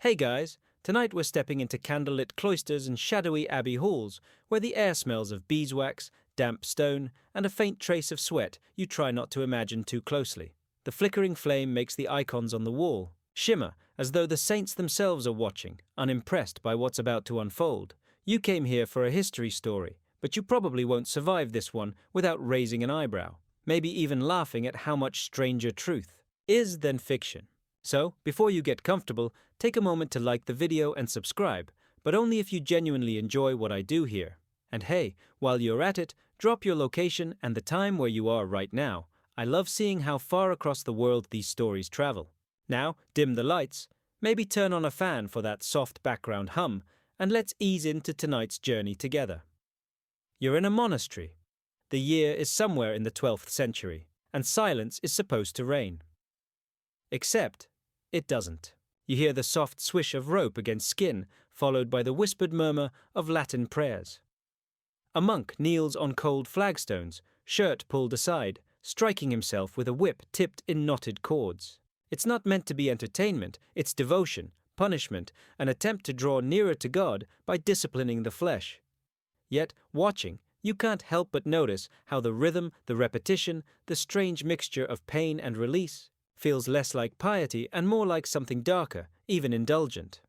Hey guys, tonight we're stepping into candlelit cloisters and shadowy abbey halls, where the air smells of beeswax, damp stone, and a faint trace of sweat you try not to imagine too closely. The flickering flame makes the icons on the wall shimmer as though the saints themselves are watching, unimpressed by what's about to unfold. You came here for a history story, but you probably won't survive this one without raising an eyebrow, maybe even laughing at how much stranger truth is than fiction. So, before you get comfortable, take a moment to like the video and subscribe, but only if you genuinely enjoy what I do here. And hey, while you're at it, drop your location and the time where you are right now. I love seeing how far across the world these stories travel. Now, dim the lights, maybe turn on a fan for that soft background hum, and let's ease into tonight's journey together. You're in a monastery. The year is somewhere in the 12th century, and silence is supposed to reign. Except, it doesn't. You hear the soft swish of rope against skin, followed by the whispered murmur of Latin prayers. A monk kneels on cold flagstones, shirt pulled aside, striking himself with a whip tipped in knotted cords. It's not meant to be entertainment, it's devotion, punishment, an attempt to draw nearer to God by disciplining the flesh. Yet, watching, you can't help but notice how the rhythm, the repetition, the strange mixture of pain and release feels less like piety and more like something darker, even indulgent.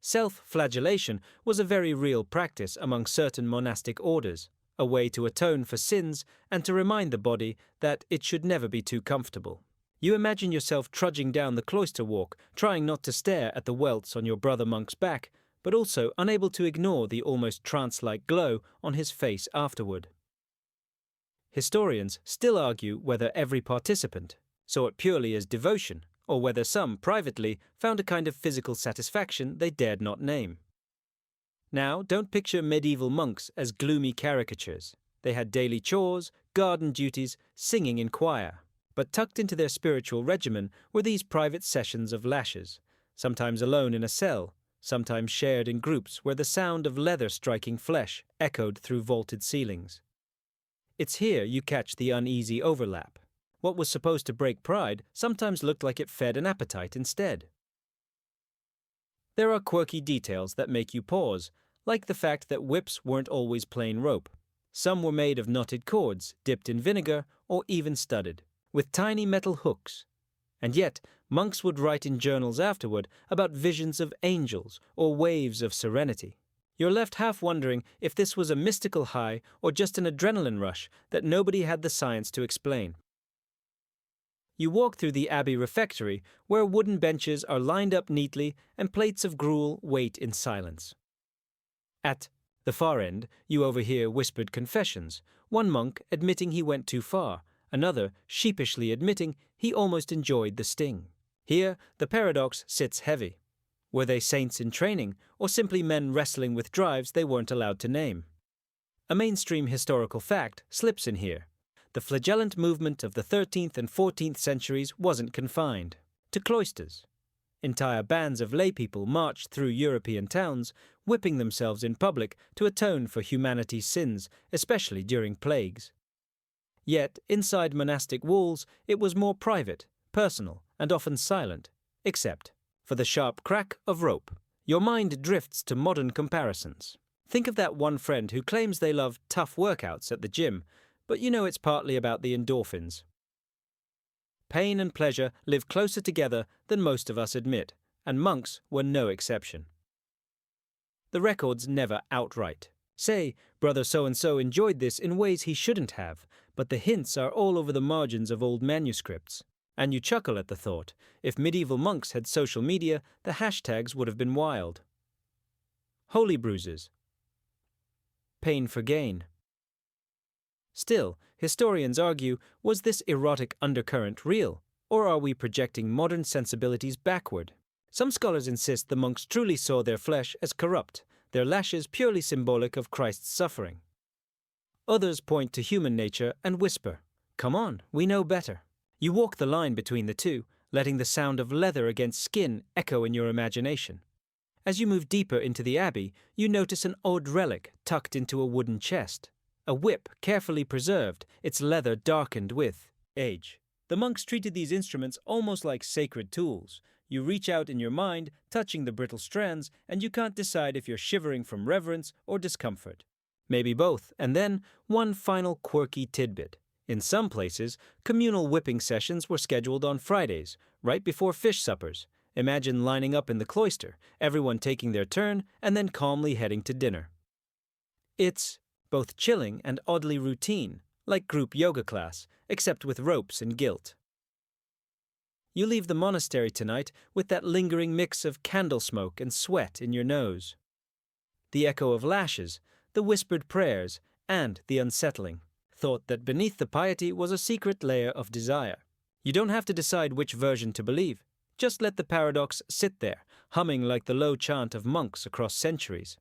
Self-flagellation was a very real practice among certain monastic orders, a way to atone for sins and to remind the body that it should never be too comfortable. You imagine yourself trudging down the cloister walk, trying not to stare at the welts on your brother monk's back, but also unable to ignore the almost trance-like glow on his face afterward. Historians still argue whether every participant saw it purely as devotion, or whether some, privately, found a kind of physical satisfaction they dared not name. Now, don't picture medieval monks as gloomy caricatures. They had daily chores, garden duties, singing in choir. But tucked into their spiritual regimen were these private sessions of lashes, sometimes alone in a cell, sometimes shared in groups where the sound of leather striking flesh echoed through vaulted ceilings. It's here you catch the uneasy overlap. What was supposed to break pride sometimes looked like it fed an appetite instead. There are quirky details that make you pause, like the fact that whips weren't always plain rope. Some were made of knotted cords, dipped in vinegar, or even studded, with tiny metal hooks. And yet, monks would write in journals afterward about visions of angels or waves of serenity. You're left half wondering if this was a mystical high or just an adrenaline rush that nobody had the science to explain. You walk through the abbey refectory, where wooden benches are lined up neatly and plates of gruel wait in silence. At the far end, you overhear whispered confessions, one monk admitting he went too far, another sheepishly admitting he almost enjoyed the sting. Here, the paradox sits heavy. Were they saints in training, or simply men wrestling with drives they weren't allowed to name? A mainstream historical fact slips in here. The flagellant movement of the 13th and 14th centuries wasn't confined to cloisters. Entire bands of laypeople marched through European towns, whipping themselves in public to atone for humanity's sins, especially during plagues. Yet, inside monastic walls, it was more private, personal, and often silent, except for the sharp crack of rope. Your mind drifts to modern comparisons. Think of that one friend who claims they love tough workouts at the gym, but you know it's partly about the endorphins. Pain and pleasure live closer together than most of us admit, and monks were no exception. The records never outright say, brother so-and-so enjoyed this in ways he shouldn't have, but the hints are all over the margins of old manuscripts. And you chuckle at the thought, if medieval monks had social media, the hashtags would have been wild. Holy bruises. Pain for gain. Still, historians argue, was this erotic undercurrent real, or are we projecting modern sensibilities backward? Some scholars insist the monks truly saw their flesh as corrupt, their lashes purely symbolic of Christ's suffering. Others point to human nature and whisper, "Come on, we know better." You walk the line between the two, letting the sound of leather against skin echo in your imagination. As you move deeper into the abbey, you notice an odd relic tucked into a wooden chest. A whip carefully preserved, its leather darkened with age. The monks treated these instruments almost like sacred tools, You reach out in your mind, touching the brittle strands, and you can't decide if you're shivering from reverence or discomfort. Maybe both, and then one final quirky tidbit. In some places, communal whipping sessions were scheduled on Fridays, right before fish suppers. Imagine lining up in the cloister, everyone taking their turn, and then calmly heading to dinner. It's both chilling and oddly routine, like group yoga class, except with ropes and guilt. You leave the monastery tonight with that lingering mix of candle smoke and sweat in your nose. The echo of lashes, the whispered prayers, and the unsettling thought that beneath the piety was a secret layer of desire. You don't have to decide which version to believe. Just let the paradox sit there, humming like the low chant of monks across centuries.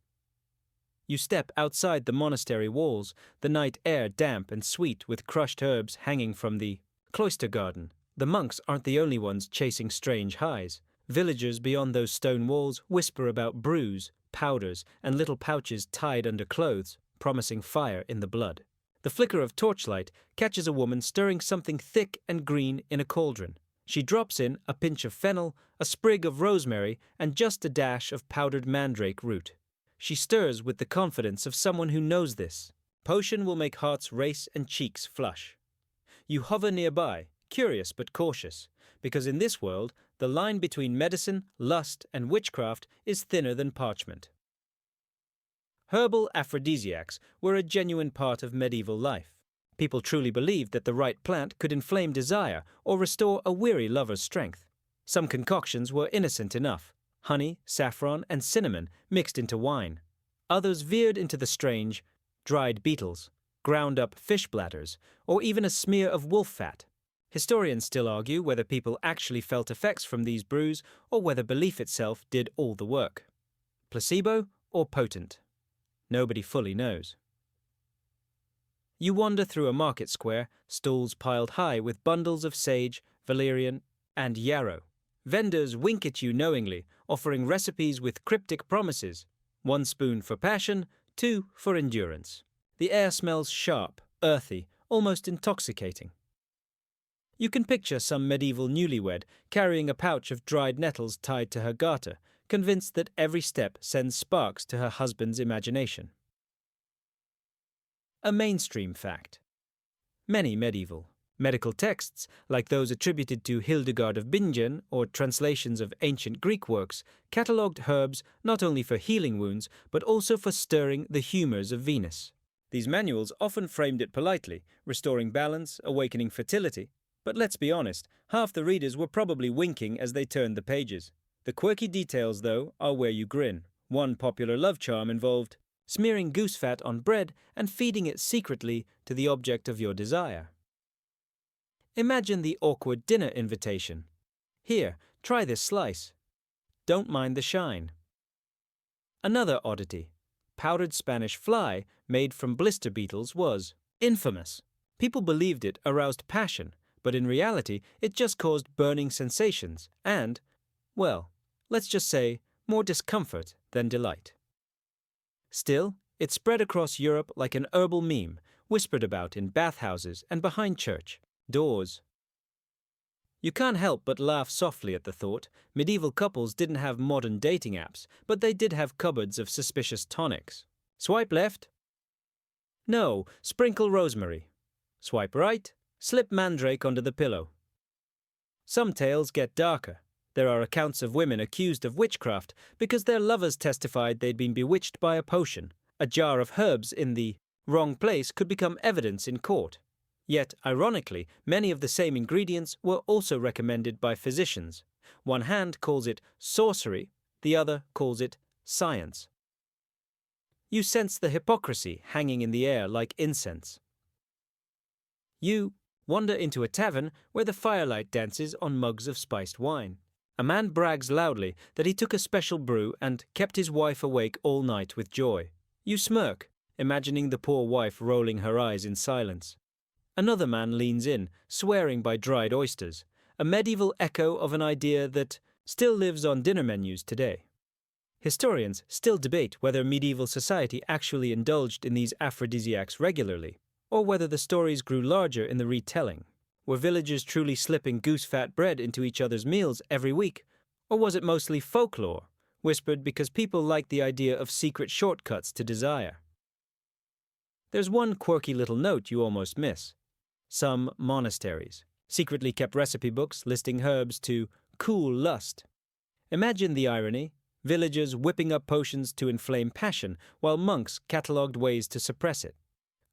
You step outside the monastery walls, the night air damp and sweet with crushed herbs hanging from the cloister garden. The monks aren't the only ones chasing strange highs. Villagers beyond those stone walls whisper about brews, powders, and little pouches tied under clothes, promising fire in the blood. The flicker of torchlight catches a woman stirring something thick and green in a cauldron. She drops in a pinch of fennel, a sprig of rosemary, and just a dash of powdered mandrake root. She stirs with the confidence of someone who knows this. Potion will make hearts race and cheeks flush. You hover nearby, curious but cautious, because in this world, the line between medicine, lust, and witchcraft is thinner than parchment. Herbal aphrodisiacs were a genuine part of medieval life. People truly believed that the right plant could inflame desire or restore a weary lover's strength. Some concoctions were innocent enough: honey, saffron, and cinnamon mixed into wine. Others veered into the strange: dried beetles, ground-up fish bladders, or even a smear of wolf fat. Historians still argue whether people actually felt effects from these brews or whether belief itself did all the work. Placebo or potent? Nobody fully knows. You wander through a market square, stalls piled high with bundles of sage, valerian, and yarrow. Vendors wink at you knowingly, offering recipes with cryptic promises: 1 spoon for passion, 2 for endurance. The air smells sharp, earthy, almost intoxicating. You can picture some medieval newlywed carrying a pouch of dried nettles tied to her garter, convinced that every step sends sparks to her husband's imagination. A mainstream fact. Many medieval medical texts, like those attributed to Hildegard of Bingen or translations of ancient Greek works, catalogued herbs not only for healing wounds, but also for stirring the humors of Venus. These manuals often framed it politely, restoring balance, awakening fertility. But let's be honest, half the readers were probably winking as they turned the pages. The quirky details, though, are where you grin. One popular love charm involved smearing goose fat on bread and feeding it secretly to the object of your desire. Imagine the awkward dinner invitation. Here, try this slice. Don't mind the shine. Another oddity. Powdered Spanish fly made from blister beetles was infamous. People believed it aroused passion, but in reality it just caused burning sensations and, well, let's just say, more discomfort than delight. Still, it spread across Europe like an herbal meme, whispered about in bathhouses and behind church doors. You can't help but laugh softly at the thought. Medieval couples didn't have modern dating apps, but they did have cupboards of suspicious tonics. Swipe left? No, sprinkle rosemary. Swipe right? Slip mandrake under the pillow. Some tales get darker. There are accounts of women accused of witchcraft because their lovers testified they'd been bewitched by a potion. A jar of herbs in the wrong place could become evidence in court. Yet, ironically, many of the same ingredients were also recommended by physicians. One hand calls it sorcery, the other calls it science. You sense the hypocrisy hanging in the air like incense. You wander into a tavern where the firelight dances on mugs of spiced wine. A man brags loudly that he took a special brew and kept his wife awake all night with joy. You smirk, imagining the poor wife rolling her eyes in silence. Another man leans in, swearing by dried oysters, a medieval echo of an idea that still lives on dinner menus today. Historians still debate whether medieval society actually indulged in these aphrodisiacs regularly, or whether the stories grew larger in the retelling. Were villagers truly slipping goose-fat bread into each other's meals every week, Or was it mostly folklore, whispered because people liked the idea of secret shortcuts to desire? There's one quirky little note you almost miss. Some monasteries secretly kept recipe books listing herbs to cool lust. Imagine the irony: villagers whipping up potions to inflame passion, while monks catalogued ways to suppress it.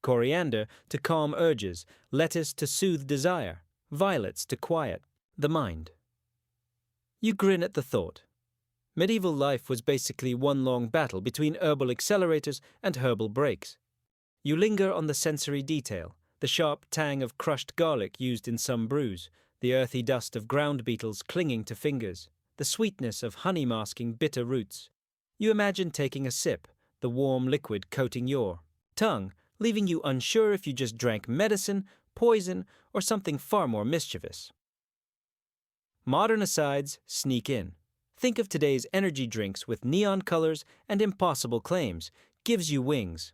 Coriander to calm urges, lettuce to soothe desire, violets to quiet the mind. You grin at the thought. Medieval life was basically one long battle between herbal accelerators and herbal brakes. You linger on the sensory detail, the sharp tang of crushed garlic used in some brews, the earthy dust of ground beetles clinging to fingers, the sweetness of honey masking bitter roots. You imagine taking a sip, the warm liquid coating your tongue, leaving you unsure if you just drank medicine, poison, or something far more mischievous. Modern asides sneak in. Think of today's energy drinks with neon colors and impossible claims. Gives you wings.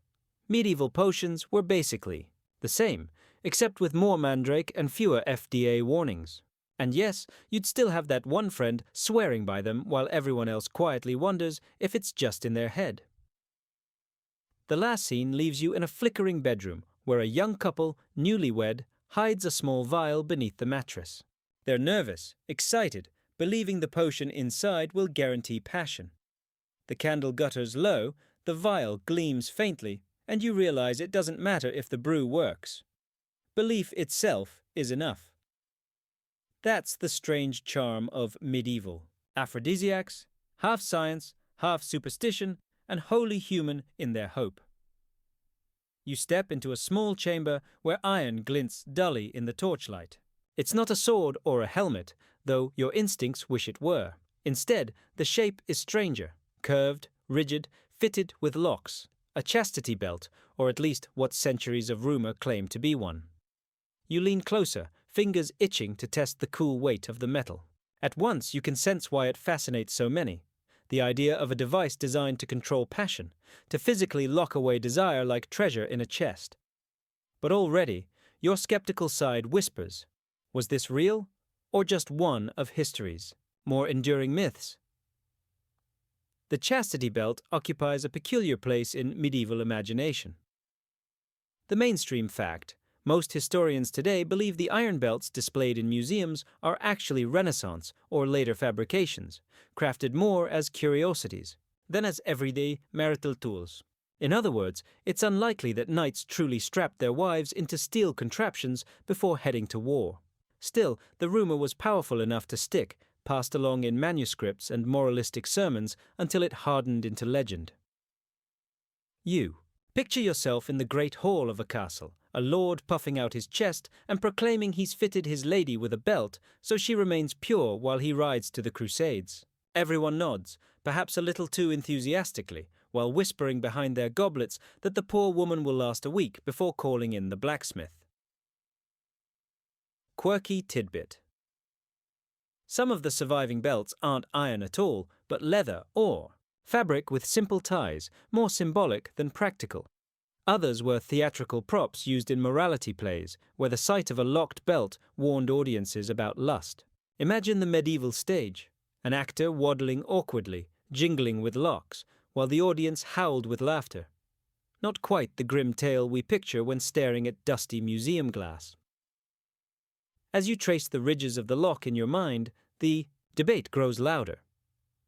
Medieval potions were basically the same, except with more mandrake and fewer FDA warnings. And yes, you'd still have that one friend swearing by them while everyone else quietly wonders if it's just in their head. The last scene leaves you in a flickering bedroom where a young couple, newlywed, hides a small vial beneath the mattress. They're nervous, excited, believing the potion inside will guarantee passion. The candle gutters low, the vial gleams faintly, and you realize it doesn't matter if the brew works. Belief itself is enough. That's the strange charm of medieval. Aphrodisiacs, half science, half superstition, and wholly human in their hope. You step into a small chamber where iron glints dully in the torchlight. It's not a sword or a helmet, though your instincts wish it were. Instead, the shape is stranger, curved, rigid, fitted with locks. A chastity belt, or at least what centuries of rumor claim to be one. You lean closer, fingers itching to test the cool weight of the metal. At once you can sense why it fascinates so many. The idea of a device designed to control passion, to physically lock away desire like treasure in a chest. But already, your skeptical side whispers, was this real, or just one of history's more enduring myths? The chastity belt occupies a peculiar place in medieval imagination. The mainstream fact: most historians today believe the iron belts displayed in museums are actually Renaissance or later fabrications, crafted more as curiosities than as everyday marital tools. In other words, it's unlikely that knights truly strapped their wives into steel contraptions before heading to war. Still, the rumor was powerful enough to stick, passed along in manuscripts and moralistic sermons until it hardened into legend. You picture yourself in the great hall of a castle, a lord puffing out his chest and proclaiming he's fitted his lady with a belt so she remains pure while he rides to the Crusades. Everyone nods, perhaps a little too enthusiastically, while whispering behind their goblets that the poor woman will last a week before calling in the blacksmith. Quirky tidbit. Some of the surviving belts aren't iron at all, but leather or fabric with simple ties, more symbolic than practical. Others were theatrical props used in morality plays, where the sight of a locked belt warned audiences about lust. Imagine the medieval stage, an actor waddling awkwardly, jingling with locks, while the audience howled with laughter. Not quite the grim tale we picture when staring at dusty museum glass. As you trace the ridges of the lock in your mind, the debate grows louder.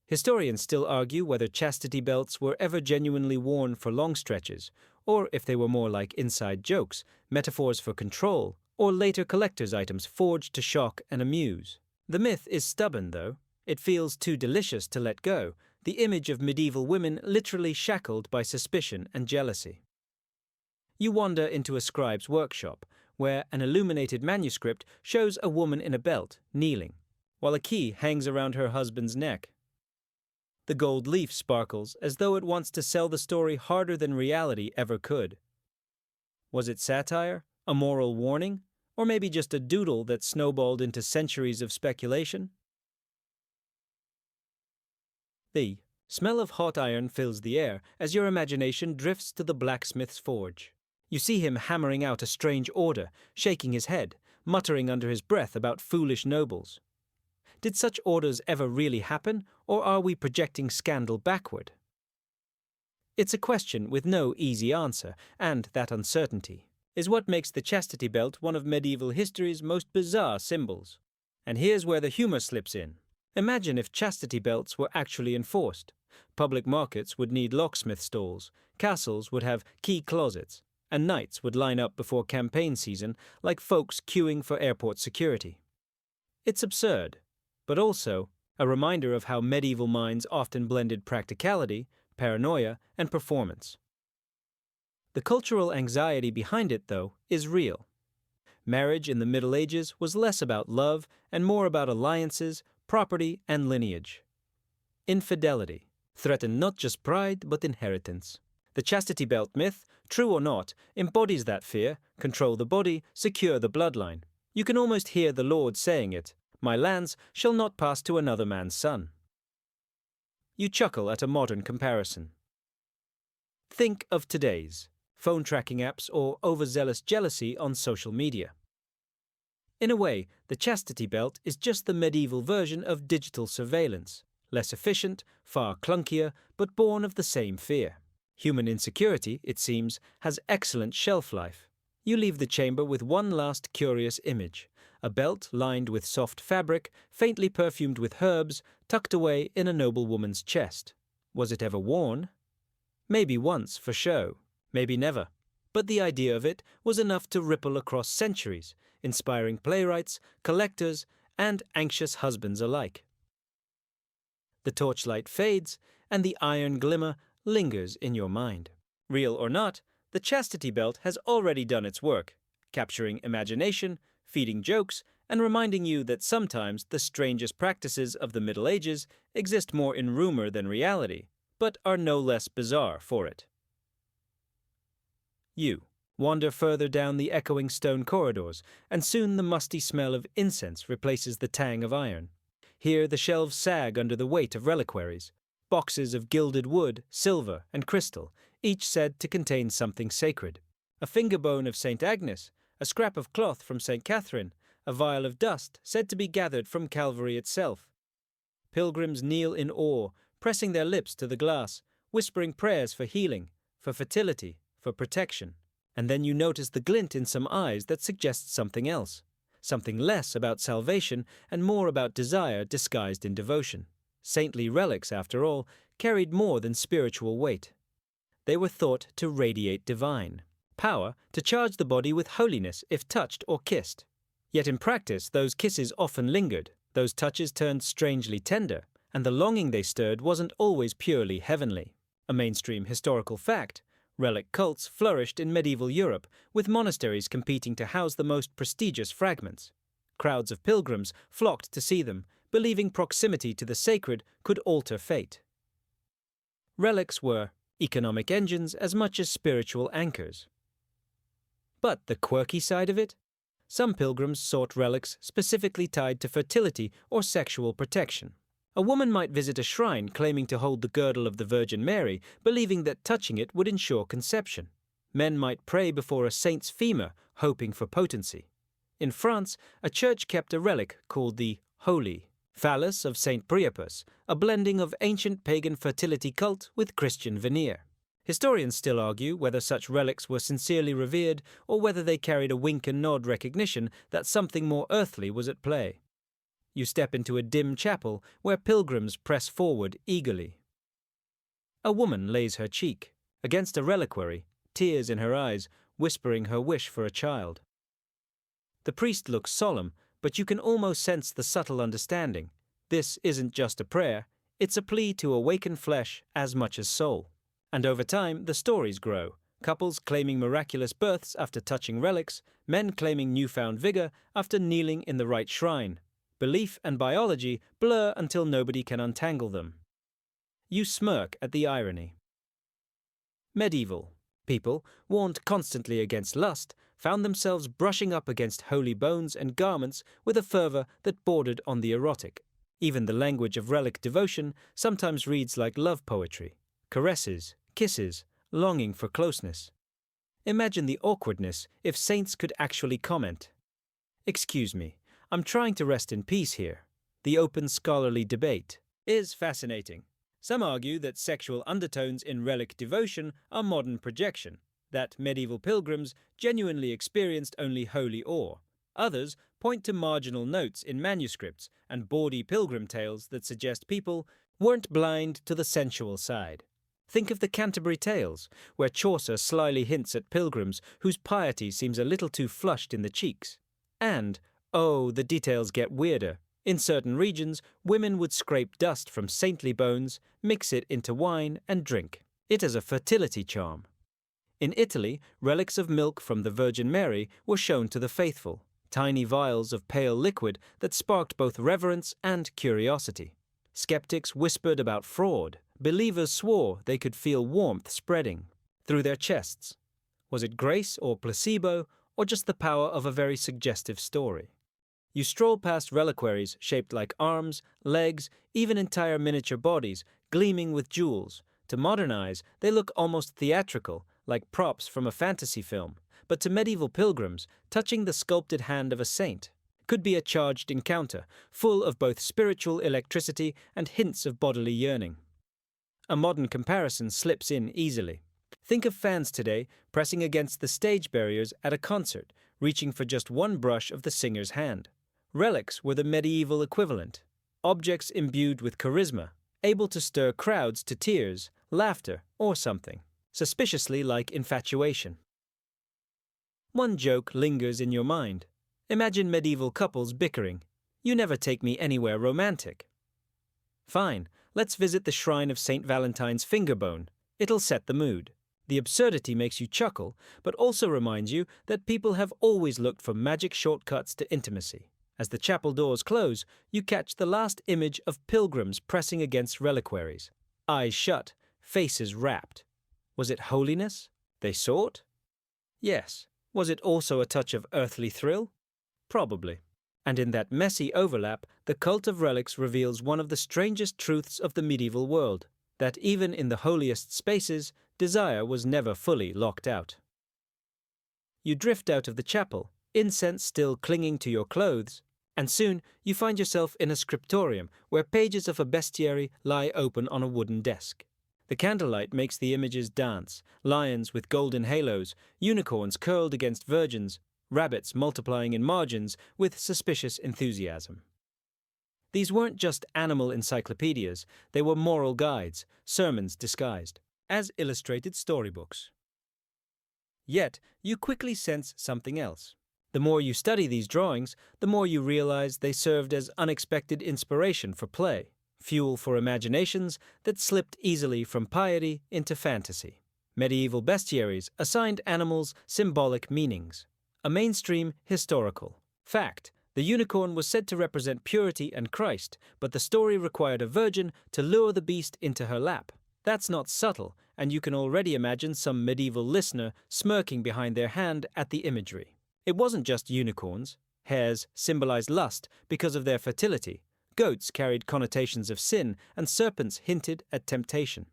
Historians still argue whether chastity belts were ever genuinely worn for long stretches, or if they were more like inside jokes, metaphors for control, or later collector's items forged to shock and amuse. The myth is stubborn, though. It feels too delicious to let go, the image of medieval women literally shackled by suspicion and jealousy. You wander into a scribe's workshop, where an illuminated manuscript shows a woman in a belt, kneeling, while a key hangs around her husband's neck. The gold leaf sparkles as though it wants to sell the story harder than reality ever could. Was it satire, a moral warning, or maybe just a doodle that snowballed into centuries of speculation? The smell of hot iron fills the air as your imagination drifts to the blacksmith's forge. You see him hammering out a strange order, shaking his head, muttering under his breath about foolish nobles. did such orders ever really happen, or are we projecting scandal backward? It's a question with no easy answer, and that uncertainty is what makes the chastity belt one of medieval history's most bizarre symbols. And here's where the humor slips in. Imagine if chastity belts were actually enforced. Public markets would need locksmith stalls, castles would have key closets, and knights would line up before campaign season like folks queuing for airport security. It's absurd, but also a reminder of how medieval minds often blended practicality, paranoia, and performance. The cultural anxiety behind it, though, is real. Marriage in the Middle Ages was less about love and more about alliances, property, and lineage. Infidelity threatened not just pride but inheritance. The chastity belt myth, true or not, embodies that fear: control the body, secure the bloodline. You can almost hear the Lord saying it: "My lands shall not pass to another man's son." You chuckle at a modern comparison. Think of today's phone tracking apps or overzealous jealousy on social media. In a way, the chastity belt is just the medieval version of digital surveillance, less efficient, far clunkier, but born of the same fear. Human insecurity, it seems, has excellent shelf life. You leave the chamber with one last curious image: a belt lined with soft fabric, faintly perfumed with herbs, tucked away in a noblewoman's chest. Was it ever worn? Maybe once, for show. Maybe never. But the idea of it was enough to ripple across centuries, inspiring playwrights, collectors, and anxious husbands alike. The torchlight fades, and the iron glimmer lingers in your mind. Real or not, the chastity belt has already done its work, capturing imagination, feeding jokes, and reminding you that sometimes the strangest practices of the Middle Ages exist more in rumor than reality, but are no less bizarre for it. You wander further down the echoing stone corridors, and soon the musty smell of incense replaces the tang of iron. Here the shelves sag under the weight of reliquaries, boxes of gilded wood, silver, and crystal, each said to contain something sacred. A finger bone of St. Agnes, a scrap of cloth from St. Catherine, a vial of dust said to be gathered from Calvary itself. Pilgrims kneel in awe, pressing their lips to the glass, whispering prayers for healing, for fertility, for protection. And then you notice the glint in some eyes that suggests something else, something less about salvation and more about desire disguised in devotion. Saintly relics, after all, carried more than spiritual weight. They were thought to radiate divine power, to charge the body with holiness if touched or kissed. Yet in practice, those kisses often lingered, those touches turned strangely tender, and the longing they stirred wasn't always purely heavenly. A mainstream historical fact: relic cults flourished in medieval Europe, with monasteries competing to house the most prestigious fragments. Crowds of pilgrims flocked to see them, believing proximity to the sacred could alter fate. Relics were economic engines as much as spiritual anchors. But the quirky side of it? Some pilgrims sought relics specifically tied to fertility or sexual protection. A woman might visit a shrine claiming to hold the girdle of the Virgin Mary, believing that touching it would ensure conception. Men might pray before a saint's femur, hoping for potency. In France, a church kept a relic called the Holy Phallus of St. Priapus, a blending of ancient pagan fertility cult with Christian veneer. Historians still argue whether such relics were sincerely revered or whether they carried a wink and nod recognition that something more earthly was at play. You step into a dim chapel where pilgrims press forward eagerly. A woman lays her cheek against a reliquary, tears in her eyes, whispering her wish for a child. The priest looks solemn, but you can almost sense the subtle understanding. This isn't just a prayer, it's a plea to awaken flesh as much as soul. And over time, the stories grow. Couples claiming miraculous births after touching relics, men claiming newfound vigor after kneeling in the right shrine. Belief and biology blur until nobody can untangle them. You smirk at the irony. Medieval people, warned constantly against lust, found themselves brushing up against holy bones and garments with a fervor that bordered on the erotic. Even the language of relic devotion sometimes reads like love poetry. Caresses, kisses, longing for closeness. Imagine the awkwardness if saints could actually comment. "Excuse me, I'm trying to rest in peace here." the open scholarly debate, is fascinating. Some argue that sexual undertones in relic devotion are modern projection, that medieval pilgrims genuinely experienced only holy awe. Others point to marginal notes in manuscripts and bawdy pilgrim tales that suggest people weren't blind to the sensual side. Think of the Canterbury Tales, where Chaucer slyly hints at pilgrims whose piety seems a little too flushed in the cheeks. And, oh, the details get weirder. In certain regions, women would scrape dust from saintly bones, mix it into wine, and drink it as a fertility charm. In Italy, relics of milk from the Virgin Mary were shown to the faithful, tiny vials of pale liquid that sparked both reverence and curiosity. Skeptics whispered about fraud. Believers swore they could feel warmth spreading through their chests. Was it grace or placebo, or just the power of a very suggestive story? You stroll past reliquaries shaped like arms, legs, even entire miniature bodies, gleaming with jewels. To modern eyes, they look almost theatrical, like props from a fantasy film. But to medieval pilgrims, touching the sculpted hand of a saint could be a charged encounter, full of both spiritual electricity and hints of bodily yearning. A modern comparison slips in easily. Think of fans today pressing against the stage barriers at a concert, reaching for just one brush of the singer's hand. Relics were the medieval equivalent, objects imbued with charisma, able to stir crowds to tears, laughter, or something, suspiciously like infatuation. One joke lingers in your mind. Imagine medieval couples bickering. "You never take me anywhere romantic." Fine, let's visit the shrine of St. Valentine's fingerbone. It'll set the mood. The absurdity makes you chuckle, but also reminds you that people have always looked for magic shortcuts to intimacy. As the chapel doors close, you catch the last image of pilgrims pressing against reliquaries. Eyes shut, faces rapt. Was it holiness they sought? Yes. Was it also a touch of earthly thrill? Probably. And in that messy overlap, the cult of relics reveals one of the strangest truths of the medieval world, that even in the holiest spaces, desire was never fully locked out. You drift out of the chapel, incense still clinging to your clothes, and soon you find yourself in a scriptorium where pages of a bestiary lie open on a wooden desk. The candlelight makes the images dance, lions with golden halos, unicorns curled against virgins, rabbits multiplying in margins with suspicious enthusiasm. These weren't just animal encyclopedias, they were moral guides, sermons disguised as illustrated storybooks. Yet, you quickly sense something else. The more you study these drawings, the more you realize they served as unexpected inspiration for play, fuel for imaginations that slipped easily from piety into fantasy. Medieval bestiaries assigned animals symbolic meanings. A mainstream historical fact. The unicorn was said to represent purity and Christ, but the story required a virgin to lure the beast into her lap. That's not subtle, and you can already imagine some medieval listener smirking behind their hand at the imagery. It wasn't just unicorns. Hares symbolized lust because of their fertility. Goats carried connotations of sin, and serpents hinted at temptation.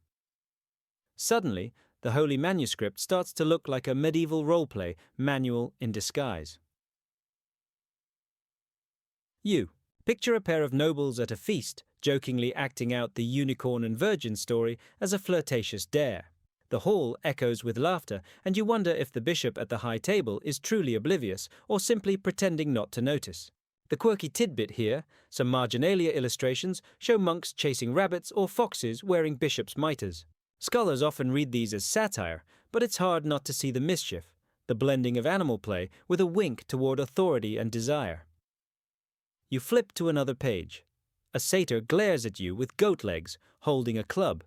Suddenly, the Holy Manuscript starts to look like a medieval role-play manual in disguise. You picture a pair of nobles at a feast, jokingly acting out the unicorn and virgin story as a flirtatious dare. The hall echoes with laughter, and you wonder if the bishop at the high table is truly oblivious or simply pretending not to notice. The quirky tidbit here, some marginalia illustrations, show monks chasing rabbits or foxes wearing bishops' mitres. Scholars often read these as satire, but it's hard not to see the mischief, the blending of animal play with a wink toward authority and desire. You flip to another page. A satyr glares at you with goat legs, holding a club.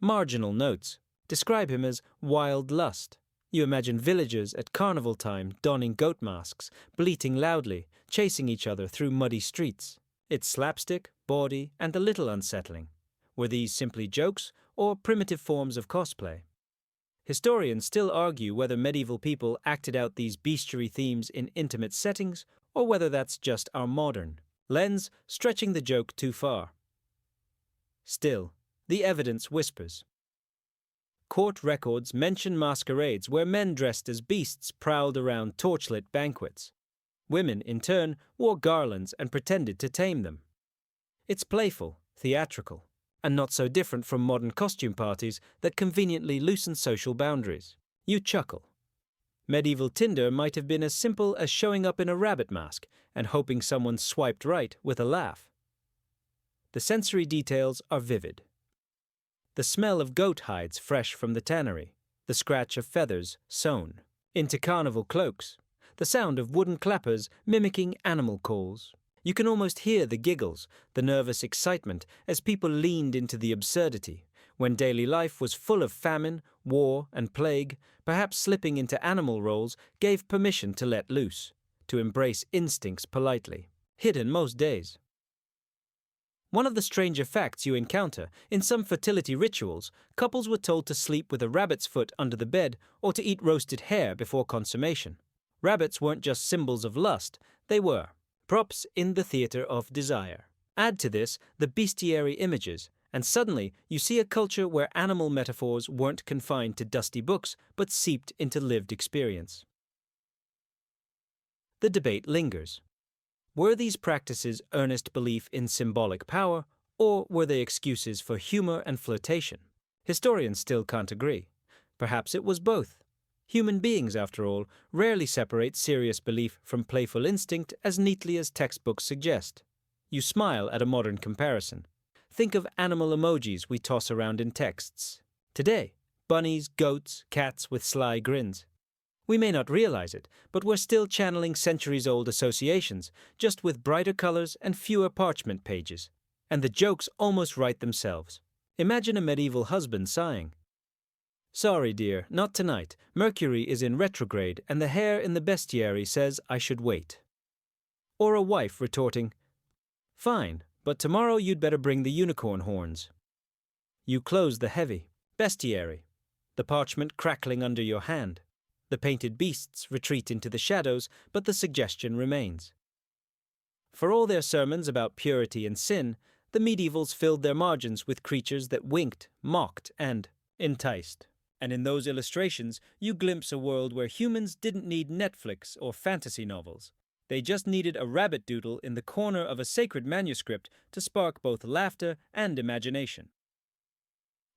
Marginal notes describe him as wild lust. You imagine villagers at carnival time donning goat masks, bleating loudly, chasing each other through muddy streets. It's slapstick, bawdy, and a little unsettling. Were these simply jokes or primitive forms of cosplay? Historians still argue whether medieval people acted out these bestiary themes in intimate settings or whether that's just our modern lens stretching the joke too far. Still, the evidence whispers. Court records mention masquerades where men dressed as beasts prowled around torchlit banquets. Women, in turn, wore garlands and pretended to tame them. It's playful, theatrical, and not so different from modern costume parties that conveniently loosen social boundaries. You chuckle. Medieval Tinder might have been as simple as showing up in a rabbit mask and hoping someone swiped right with a laugh. The sensory details are vivid. The smell of goat hides fresh from the tannery, the scratch of feathers sewn into carnival cloaks, the sound of wooden clappers mimicking animal calls. You can almost hear the giggles, the nervous excitement as people leaned into the absurdity. When daily life was full of famine, war, and plague, perhaps slipping into animal roles gave permission to let loose, to embrace instincts politely, hidden most days. One of the stranger facts you encounter, in some fertility rituals, couples were told to sleep with a rabbit's foot under the bed or to eat roasted hare before consummation. Rabbits weren't just symbols of lust, they were props in the theater of desire. Add to this the bestiary images, and suddenly you see a culture where animal metaphors weren't confined to dusty books but seeped into lived experience. The debate lingers. Were these practices earnest belief in symbolic power, or were they excuses for humor and flirtation? Historians still can't agree. Perhaps it was both. Human beings, after all, rarely separate serious belief from playful instinct as neatly as textbooks suggest. You smile at a modern comparison. Think of animal emojis we toss around in texts. Today, bunnies, goats, cats with sly grins. We may not realize it, but we're still channeling centuries-old associations, just with brighter colors and fewer parchment pages. And the jokes almost write themselves. Imagine a medieval husband sighing, "Sorry, dear, not tonight. Mercury is in retrograde, and the hare in the bestiary says I should wait." Or a wife retorting, "Fine, but tomorrow you'd better bring the unicorn horns." You close the heavy bestiary, the parchment crackling under your hand. The painted beasts retreat into the shadows, but the suggestion remains. For all their sermons about purity and sin, the medievals filled their margins with creatures that winked, mocked, and enticed. And in those illustrations, you glimpse a world where humans didn't need Netflix or fantasy novels. They just needed a rabbit doodle in the corner of a sacred manuscript to spark both laughter and imagination.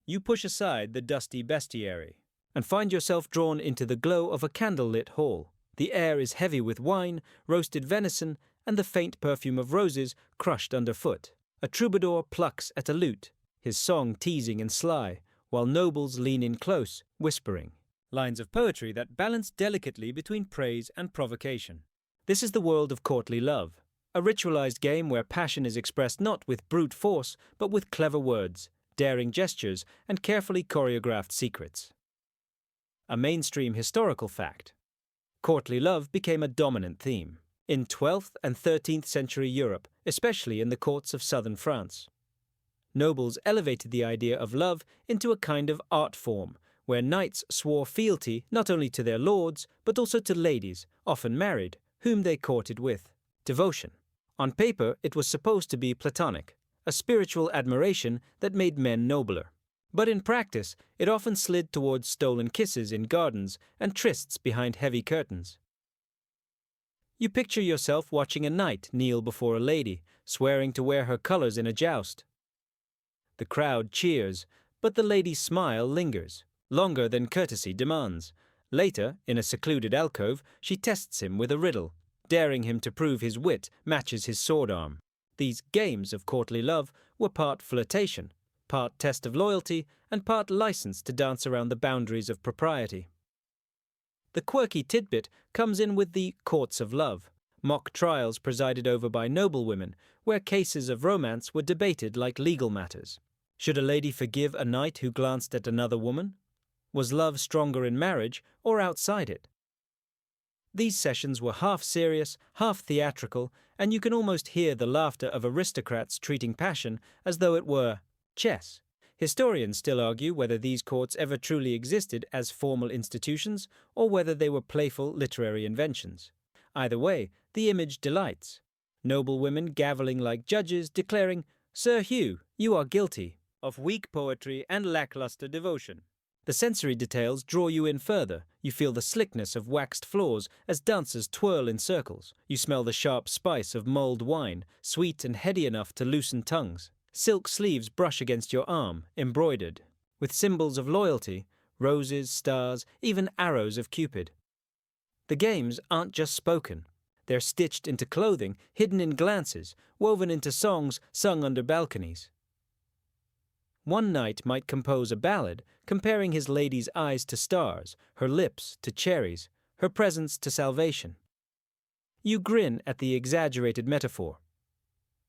You push aside the dusty bestiary and find yourself drawn into the glow of a candlelit hall. The air is heavy with wine, roasted venison, and the faint perfume of roses crushed underfoot. A troubadour plucks at a lute, his song teasing and sly, while nobles lean in close, whispering. Lines of poetry that balance delicately between praise and provocation. This is the world of courtly love, a ritualized game where passion is expressed not with brute force, but with clever words, daring gestures, and carefully choreographed secrets. A mainstream historical fact. Courtly love became a dominant theme in 12th and 13th century Europe, especially in the courts of southern France. Nobles elevated the idea of love into a kind of art form, where knights swore fealty not only to their lords, but also to ladies, often married, whom they courted with devotion. On paper, it was supposed to be platonic, a spiritual admiration that made men nobler. But in practice, it often slid towards stolen kisses in gardens and trysts behind heavy curtains. You picture yourself watching a knight kneel before a lady, swearing to wear her colors in a joust. The crowd cheers, but the lady's smile lingers, longer than courtesy demands. Later, in a secluded alcove, she tests him with a riddle, daring him to prove his wit matches his sword arm. These games of courtly love were part flirtation, part test of loyalty, and part license to dance around the boundaries of propriety. The quirky tidbit comes in with the courts of love, mock trials presided over by noblewomen, where cases of romance were debated like legal matters. Should a lady forgive a knight who glanced at another woman? Was love stronger in marriage or outside it? These sessions were half serious, half theatrical, and you can almost hear the laughter of aristocrats treating passion as though it were chess. Historians still argue whether these courts ever truly existed as formal institutions or whether they were playful literary inventions. Either way, the image delights. Noblewomen gaveling like judges, declaring, "Sir Hugh, you are guilty," of weak poetry and lackluster devotion. The sensory details draw you in further. You feel the slickness of waxed floors as dancers twirl in circles. You smell the sharp spice of mulled wine, sweet and heady enough to loosen tongues. Silk sleeves brush against your arm, embroidered, with symbols of loyalty, roses, stars, even arrows of Cupid. The games aren't just spoken. They're stitched into clothing, hidden in glances, woven into songs sung under balconies. One knight might compose a ballad, comparing his lady's eyes to stars, her lips to cherries, her presence to salvation. You grin at the exaggerated metaphor.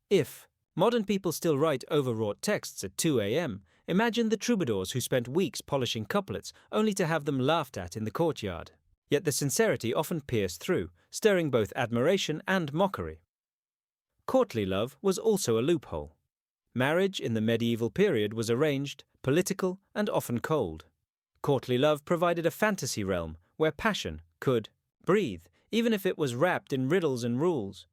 If modern people still write overwrought texts at 2 a.m., imagine the troubadours who spent weeks polishing couplets only to have them laughed at in the courtyard. Yet the sincerity often pierced through, stirring both admiration and mockery. Courtly love was also a loophole. Marriage in the medieval period was arranged, political, and often cold. Courtly love provided a fantasy realm where passion could breathe, even if it was wrapped in riddles and rules.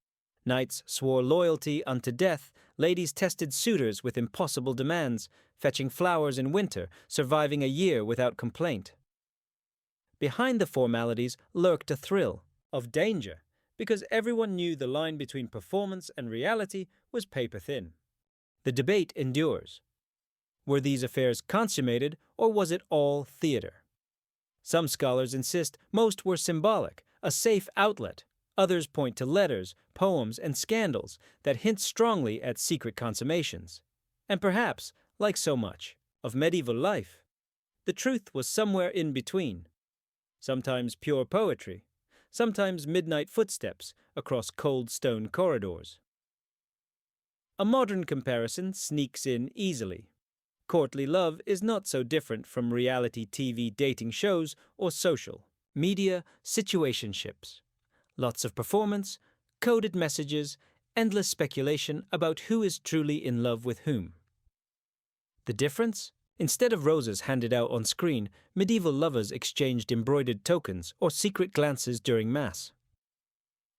Knights swore loyalty unto death, ladies tested suitors with impossible demands, fetching flowers in winter, surviving a year without complaint. Behind the formalities lurked a thrill of danger, because everyone knew the line between performance and reality was paper-thin. The debate endures. Were these affairs consummated, or was it all theater? Some scholars insist most were symbolic, a safe outlet. Others point to letters, poems, and scandals that hint strongly at secret consummations. And perhaps, like so much of medieval life, the truth was somewhere in between. Sometimes pure poetry, sometimes midnight footsteps across cold stone corridors. A modern comparison sneaks in easily. Courtly love is not so different from reality TV dating shows or social media situationships. Lots of performance, coded messages, endless speculation about who is truly in love with whom. The difference? Instead of roses handed out on screen, medieval lovers exchanged embroidered tokens or secret glances during Mass.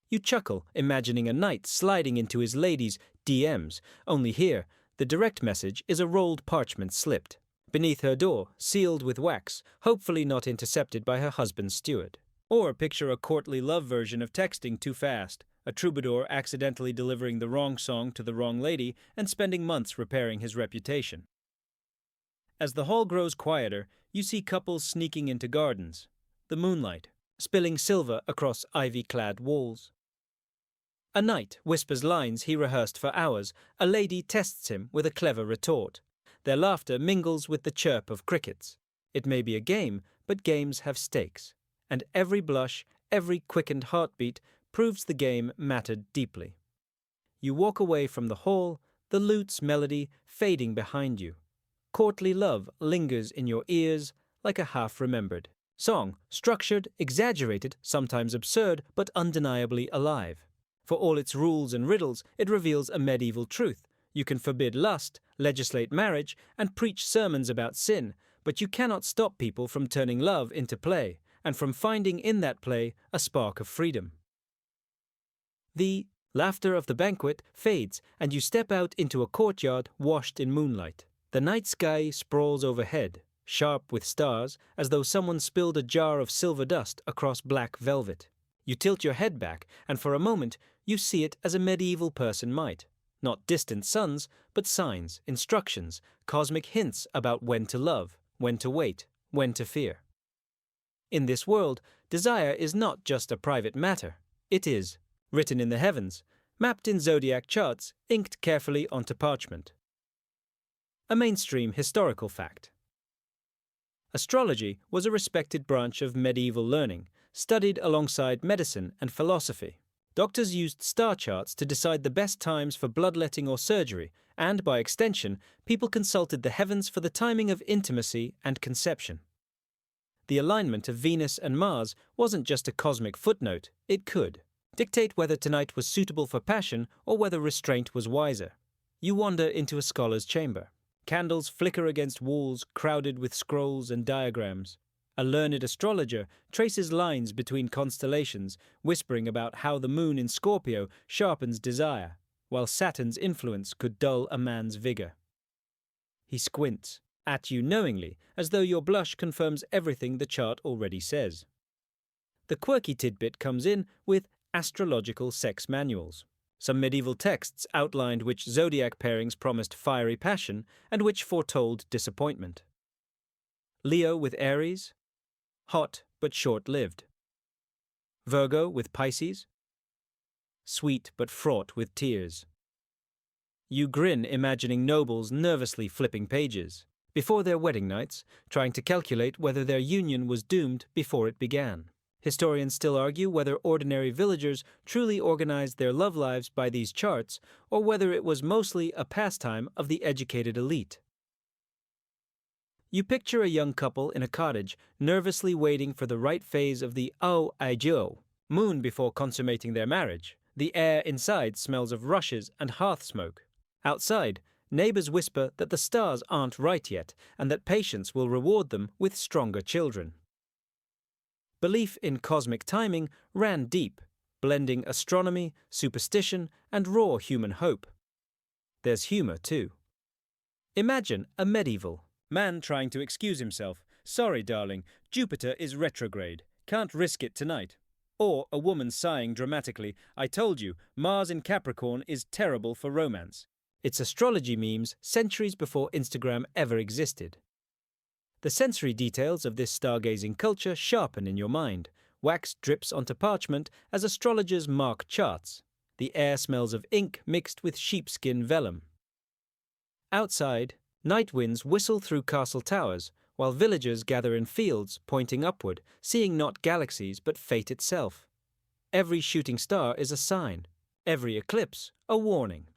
You chuckle, imagining a knight sliding into his lady's DMs, only here, the direct message is a rolled parchment slipped beneath her door, sealed with wax, hopefully not intercepted by her husband's steward. Or picture a courtly love version of texting too fast, a troubadour accidentally delivering the wrong song to the wrong lady and spending months repairing his reputation. As the hall grows quieter, you see couples sneaking into gardens, the moonlight spilling silver across ivy-clad walls. A knight whispers lines he rehearsed for hours, a lady tests him with a clever retort. Their laughter mingles with the chirp of crickets. It may be a game, but games have stakes, and every blush, every quickened heartbeat proves the game mattered deeply. You walk away from the hall, the lute's melody fading behind you. Courtly love lingers in your ears like a half-remembered song, structured, exaggerated, sometimes absurd, but undeniably alive. For all its rules and riddles, it reveals a medieval truth. You can forbid lust, legislate marriage, and preach sermons about sin, but you cannot stop people from turning love into play, and from finding in that play a spark of freedom. The laughter of the banquet fades, and you step out into a courtyard washed in moonlight. The night sky sprawls overhead, sharp with stars, as though someone spilled a jar of silver dust across black velvet. You tilt your head back, and for a moment you see it as a medieval person might. Not distant suns, but signs, instructions, cosmic hints about when to love, when to wait, when to fear. In this world, desire is not just a private matter. It is written in the heavens, mapped in zodiac charts, inked carefully onto parchment. A mainstream historical fact. Astrology was a respected branch of medieval learning, studied alongside medicine and philosophy. Doctors used star charts to decide the best times for bloodletting or surgery, and by extension, people consulted the heavens for the timing of intimacy and conception. The alignment of Venus and Mars wasn't just a cosmic footnote, it could dictate whether tonight was suitable for passion or whether restraint was wiser. You wander into a scholar's chamber. Candles flicker against walls crowded with scrolls and diagrams. A learned astrologer traces lines between constellations, whispering about how the moon in Scorpio sharpens desire, while Saturn's influence could dull a man's vigor. He squints, at you knowingly, as though your blush confirms everything the chart already says. The quirky tidbit comes in with astrological sex manuals. Some medieval texts outlined which zodiac pairings promised fiery passion and which foretold disappointment. Leo with Aries, hot but short-lived. Virgo with Pisces, sweet but fraught with tears. You grin imagining nobles nervously flipping pages before their wedding nights, trying to calculate whether their union was doomed before it began. Historians still argue whether ordinary villagers truly organized their love lives by these charts or whether it was mostly a pastime of the educated elite. You picture a young couple in a cottage nervously waiting for the right phase of the Ao-ai-jo, moon before consummating their marriage. The air inside smells of rushes and hearth smoke. Outside, neighbors whisper that the stars aren't right yet and that patience will reward them with stronger children. Belief in cosmic timing ran deep, blending astronomy, superstition, and raw human hope. There's humor, too. Imagine a medieval man trying to excuse himself. "Sorry, darling, Jupiter is retrograde. Can't risk it tonight." Or a woman sighing dramatically, "I told you, Mars in Capricorn is terrible for romance." It's astrology memes centuries before Instagram ever existed. The sensory details of this stargazing culture sharpen in your mind. Wax drips onto parchment as astrologers mark charts. The air smells of ink mixed with sheepskin vellum. Outside, night winds whistle through castle towers, while villagers gather in fields, pointing upward, seeing not galaxies but fate itself. Every shooting star is a sign, every eclipse a warning.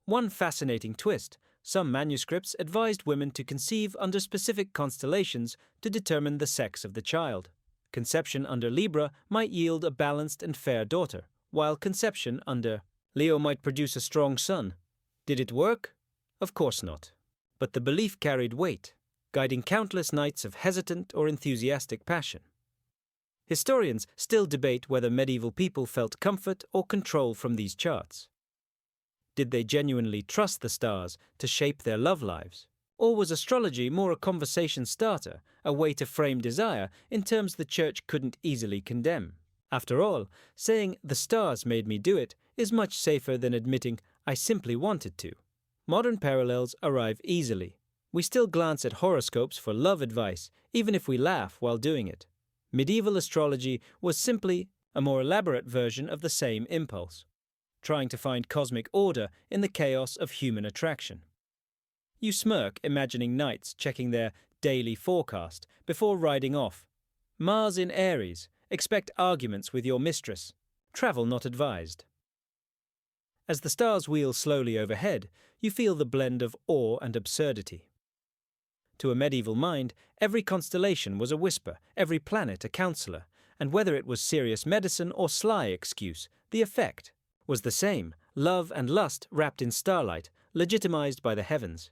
One fascinating twist: some manuscripts advised women to conceive under specific constellations to determine the sex of the child. Conception under Libra might yield a balanced and fair daughter, while conception under Leo might produce a strong son. Did it work? Of course not. But the belief carried weight, guiding countless nights of hesitant or enthusiastic passion. Historians still debate whether medieval people felt comfort or control from these charts. Did they genuinely trust the stars to shape their love lives? Or was astrology more a conversation starter, a way to frame desire in terms the church couldn't easily condemn? After all, saying "the stars made me do it" is much safer than admitting "I simply wanted to." Modern parallels arrive easily. We still glance at horoscopes for love advice, even if we laugh while doing it. Medieval astrology was simply a more elaborate version of the same impulse, trying to find cosmic order in the chaos of human attraction. You smirk imagining knights checking their daily forecast before riding off. Mars in Aries, expect arguments with your mistress. Travel not advised. As the stars wheel slowly overhead, you feel the blend of awe and absurdity. To a medieval mind, every constellation was a whisper, every planet a counselor, and whether it was serious medicine or sly excuse, the effect was the same: love and lust wrapped in starlight, legitimized by the heavens.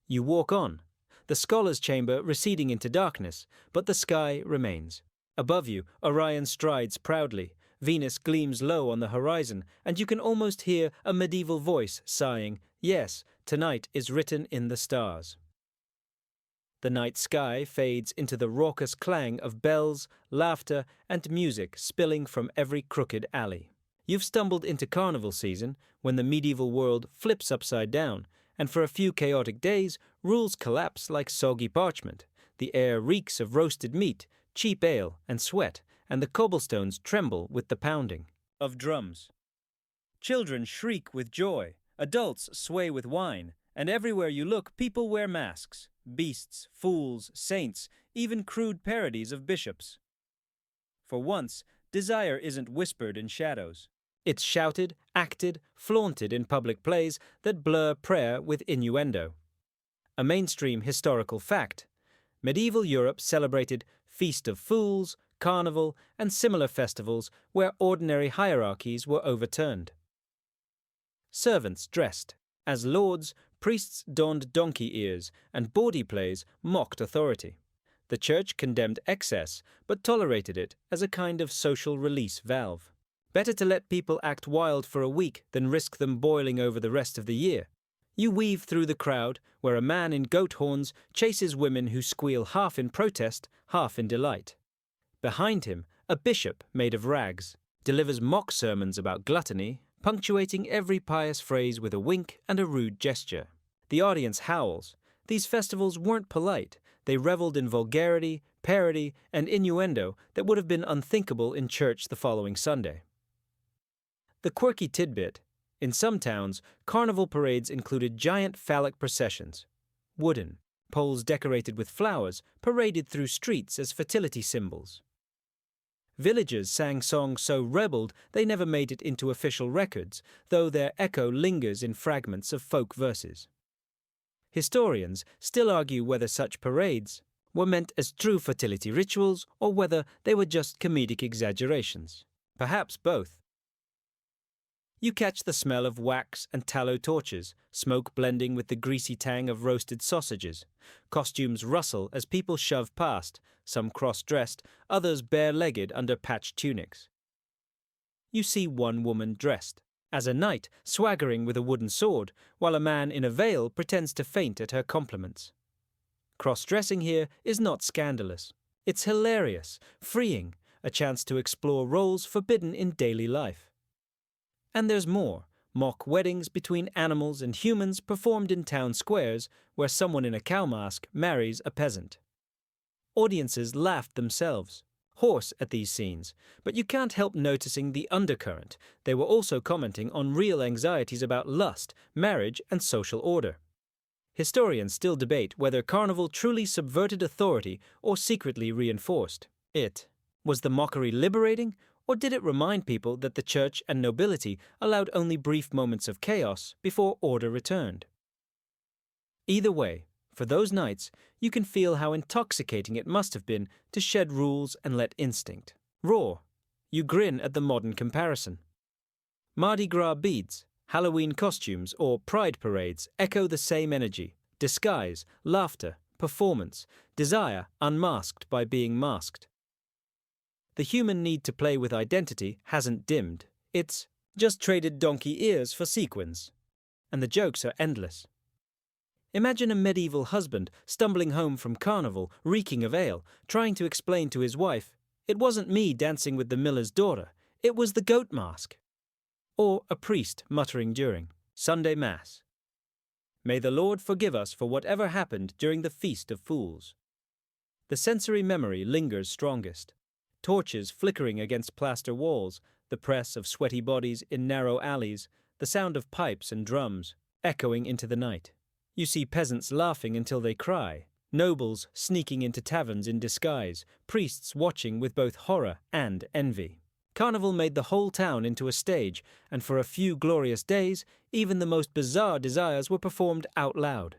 You walk on, the scholar's chamber receding into darkness, but the sky remains. Above you, Orion strides proudly, Venus gleams low on the horizon, and you can almost hear a medieval voice sighing, "Yes, tonight is written in the stars." The night sky fades into the raucous clang of bells, laughter, and music spilling from every crooked alley. You've stumbled into carnival season, when the medieval world flips upside down, and for a few chaotic days, rules collapse like soggy parchment. The air reeks of roasted meat, cheap ale, and sweat, and the cobblestones tremble with the pounding of drums. Children shriek with joy, adults sway with wine, and everywhere you look, people wear masks. Beasts, fools, saints, even crude parodies of bishops. For once, desire isn't whispered in shadows. It's shouted, acted, flaunted in public plays that blur prayer with innuendo. A mainstream historical fact: medieval Europe celebrated Feast of Fools, Carnival, and similar festivals where ordinary hierarchies were overturned. Servants dressed as lords, priests donned donkey ears, and bawdy plays mocked authority. The church condemned excess, but tolerated it as a kind of social release valve. Better to let people act wild for a week than risk them boiling over the rest of the year. You weave through the crowd, where a man in goat horns chases women who squeal half in protest, half in delight. Behind him, a bishop made of rags delivers mock sermons about gluttony, punctuating every pious phrase with a wink and a rude gesture. The audience howls. These festivals weren't polite. They reveled in vulgarity, parody, and innuendo that would have been unthinkable in church the following Sunday. The quirky tidbit: in some towns, carnival parades included giant phallic processions. Wooden, poles decorated with flowers paraded through streets as fertility symbols. Villagers sang songs so rebelled they never made it into official records, though their echo lingers in fragments of folk verses. Historians still argue whether such parades were meant as true fertility rituals or whether they were just comedic exaggerations. Perhaps both. You catch the smell of wax and tallow torches, smoke blending with the greasy tang of roasted sausages. Costumes rustle as people shove past, some cross-dressed, others bare-legged under patched tunics. You see one woman dressed as a knight swaggering with a wooden sword, while a man in a veil pretends to faint at her compliments. Cross-dressing here is not scandalous. It's hilarious, freeing, a chance to explore roles forbidden in daily life. And there's more: mock weddings between animals and humans performed in town squares where someone in a cow mask marries a peasant. Audiences laughed themselves, hoarse at these scenes, but you can't help noticing the undercurrent. They were also commenting on real anxieties about lust, marriage, and social order. Historians still debate whether Carnival truly subverted authority or secretly reinforced it. Was the mockery liberating, or did it remind people that the church and nobility allowed only brief moments of chaos before order returned? Either way, for those nights, you can feel how intoxicating it must have been to shed rules and let instinct roar. You grin at the modern comparison. Mardi Gras beads, Halloween costumes, or pride parades echo the same energy: disguise, laughter, performance, desire unmasked by being masked. The human need to play with identity hasn't dimmed. It's just traded donkey ears for sequins. And the jokes are endless. Imagine a medieval husband stumbling home from carnival, reeking of ale, trying to explain to his wife, "It wasn't me dancing with the miller's daughter, it was the goat mask." Or a priest muttering during Sunday Mass, "May the Lord forgive us for whatever happened during the Feast of Fools." The sensory memory lingers strongest. Torches flickering against plaster walls, the press of sweaty bodies in narrow alleys, the sound of pipes and drums echoing into the night. You see peasants laughing until they cry, nobles sneaking into taverns in disguise, priests watching with both horror and envy. Carnival made the whole town into a stage, and for a few glorious days, even the most bizarre desires were performed out loud.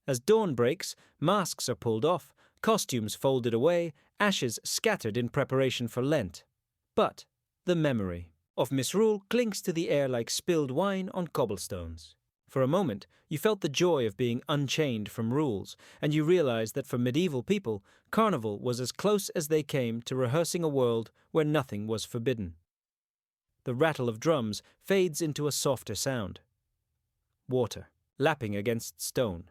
As dawn breaks, masks are pulled off, costumes folded away, ashes scattered in preparation for Lent. But the memory of misrule clings to the air like spilled wine on cobblestones. For a moment, you felt the joy of being unchained from rules, and you realized that for medieval people, Carnival was as close as they came to rehearsing a world where nothing was forbidden. The rattle of drums fades into a softer sound. Water, lapping against stone.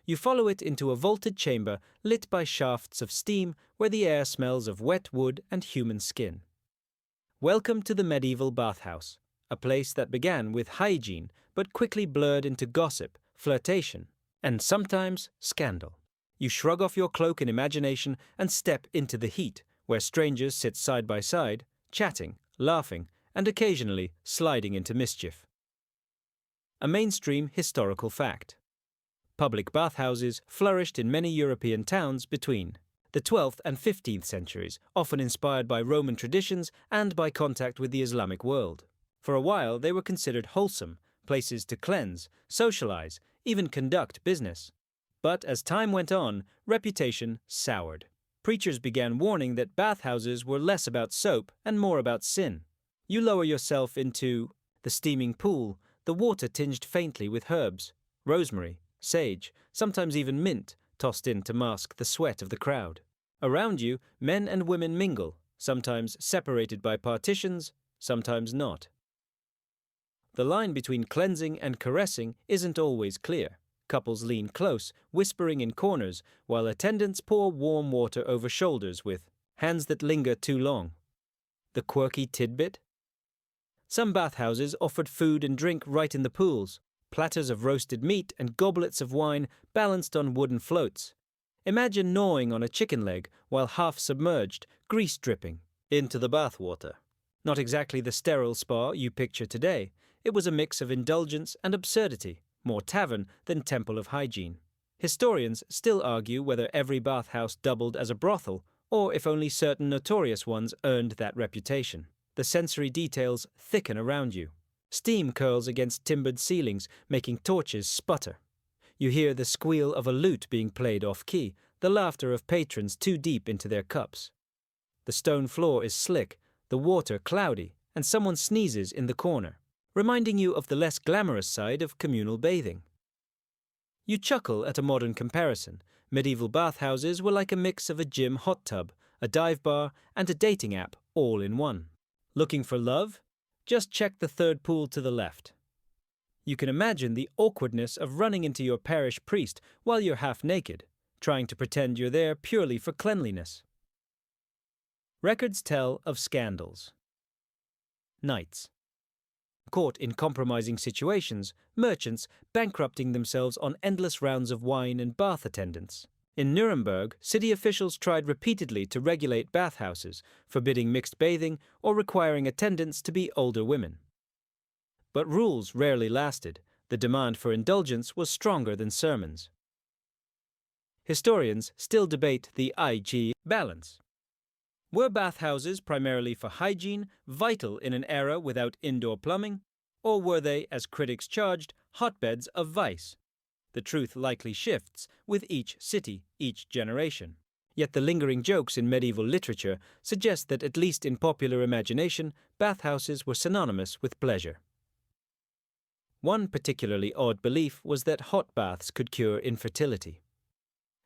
You follow it into a vaulted chamber lit by shafts of steam where the air smells of wet wood and human skin. Welcome to the medieval bathhouse, a place that began with hygiene but quickly blurred into gossip, flirtation, and sometimes scandal. You shrug off your cloak in imagination and step into the heat, where strangers sit side by side, chatting, laughing, and occasionally sliding into mischief. A mainstream historical fact. Public bathhouses flourished in many European towns between the 12th and 15th centuries, often inspired by Roman traditions and by contact with the Islamic world. For a while, they were considered wholesome, places to cleanse, socialize, even conduct business. But as time went on, reputation soured. Preachers began warning that bathhouses were less about soap and more about sin. You lower yourself into the steaming pool, the water tinged faintly with herbs, rosemary, sage, sometimes even mint, tossed in to mask the sweat of the crowd. Around you, men and women mingle, sometimes separated by partitions, sometimes not. the line between cleansing and caressing isn't always clear. Couples lean close, whispering in corners, while attendants pour warm water over shoulders with hands that linger too long. The quirky tidbit? Some bathhouses offered food and drink right in the pools, platters of roasted meat and goblets of wine balanced on wooden floats. Imagine gnawing on a chicken leg while half submerged, grease dripping, into the bathwater. Not exactly the sterile spa you picture today. It was a mix of indulgence and absurdity, more tavern than temple of hygiene. Historians still argue whether every bathhouse doubled as a brothel, or if only certain notorious ones earned that reputation. The sensory details thicken around you. Steam curls against timbered ceilings, making torches sputter. You hear the squeal of a lute being played off-key, the laughter of patrons too deep into their cups. The stone floor is slick, the water cloudy, and someone sneezes in the corner, reminding you of the less glamorous side of communal bathing. You chuckle at a modern comparison. Medieval bathhouses were like a mix of a gym hot tub, a dive bar, and a dating app all in one. Looking for love? Just check the third pool to the left. You can imagine the awkwardness of running into your parish priest while you're half naked, trying to pretend you're there purely for cleanliness. Records tell of scandals. Knights. Caught in compromising situations, merchants bankrupting themselves on endless rounds of wine and bath attendants. In Nuremberg, city officials tried repeatedly to regulate bathhouses, forbidding mixed bathing or requiring attendants to be older women. But rules rarely lasted. The demand for indulgence was stronger than sermons. Historians still debate the IG balance. Were bathhouses primarily for hygiene vital in an era without indoor plumbing, or were they, as critics charged, hotbeds of vice? The truth likely shifts with each city, each generation. Yet the lingering jokes in medieval literature suggest that, at least in popular imagination, bathhouses were synonymous with pleasure. One particularly odd belief was that hot baths could cure infertility.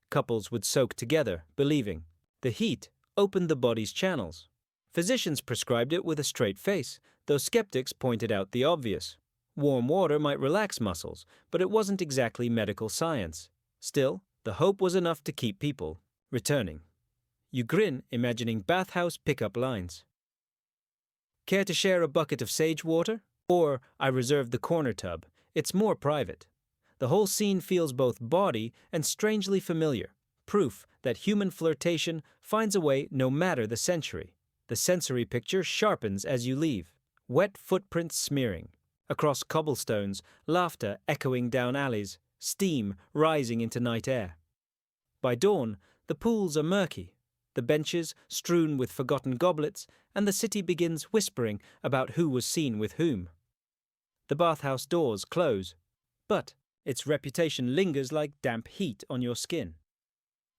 Couples would soak together, believing the heat opened the body's channels. Physicians prescribed it with a straight face, though skeptics pointed out the obvious. Warm water might relax muscles, but it wasn't exactly medical science. Still, the hope was enough to keep people returning. You grin, imagining bathhouse pickup lines. Care to share a bucket of sage water? Or, I reserved the corner tub. It's more private. The whole scene feels both bawdy and strangely familiar, proof that human flirtation finds a way no matter the century. The sensory picture sharpens as you leave, wet footprints smearing. Across cobblestones, laughter echoing down alleys, steam rising into night air. By dawn, the pools are murky, the benches strewn with forgotten goblets, and the city begins whispering about who was seen with whom. The bathhouse doors close, but its reputation lingers like damp heat on your skin.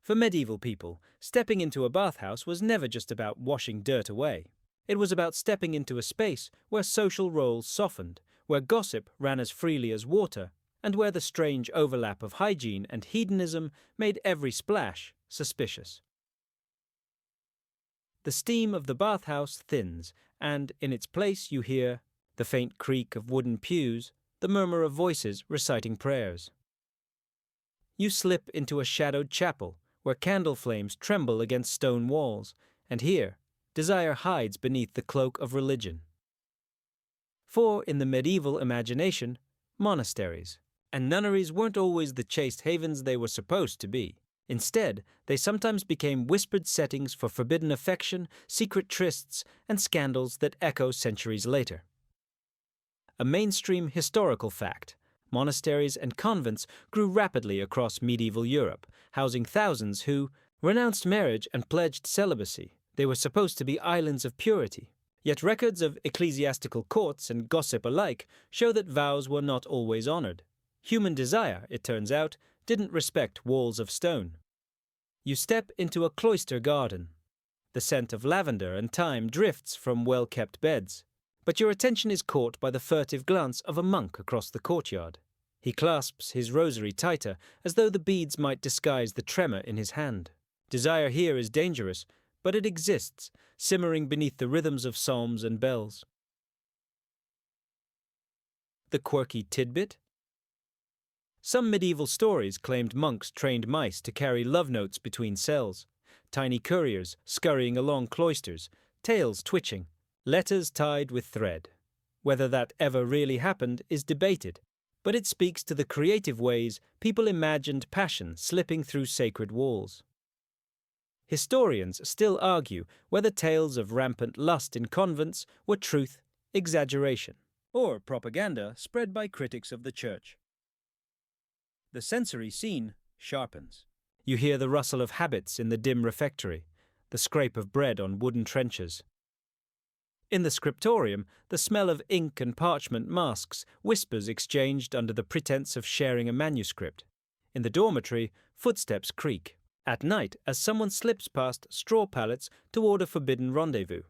For medieval people, stepping into a bathhouse was never just about washing dirt away. It was about stepping into a space where social roles softened, where gossip ran as freely as water, and where the strange overlap of hygiene and hedonism made every splash suspicious. The steam of the bathhouse thins, and in its place you hear the faint creak of wooden pews, the murmur of voices reciting prayers. You slip into a shadowed chapel, where candle flames tremble against stone walls, and here desire hides beneath the cloak of religion. For in the medieval imagination, monasteries and nunneries weren't always the chaste havens they were supposed to be. Instead, they sometimes became whispered settings for forbidden affection, secret trysts, and scandals that echo centuries later. A mainstream historical fact, monasteries and convents grew rapidly across medieval Europe, housing thousands who renounced marriage and pledged celibacy. They were supposed to be islands of purity. Yet records of ecclesiastical courts and gossip alike show that vows were not always honored. Human desire, it turns out, didn't respect walls of stone. You step into a cloister garden. The scent of lavender and thyme drifts from well-kept beds, but your attention is caught by the furtive glance of a monk across the courtyard. He clasps his rosary tighter, as though the beads might disguise the tremor in his hand. Desire here is dangerous, but it exists, simmering beneath the rhythms of psalms and bells. The quirky tidbit? Some medieval stories claimed monks trained mice to carry love notes between cells, tiny couriers scurrying along cloisters, tails twitching, letters tied with thread. Whether that ever really happened is debated, but it speaks to the creative ways people imagined passion slipping through sacred walls. Historians still argue whether tales of rampant lust in convents were truth, exaggeration, or propaganda spread by critics of the church. The sensory scene sharpens. You hear the rustle of habits in the dim refectory, the scrape of bread on wooden trenchers. In the scriptorium, the smell of ink and parchment masks whispers exchanged under the pretense of sharing a manuscript. In the dormitory, footsteps creak. At night, as someone slips past straw pallets toward a forbidden rendezvous.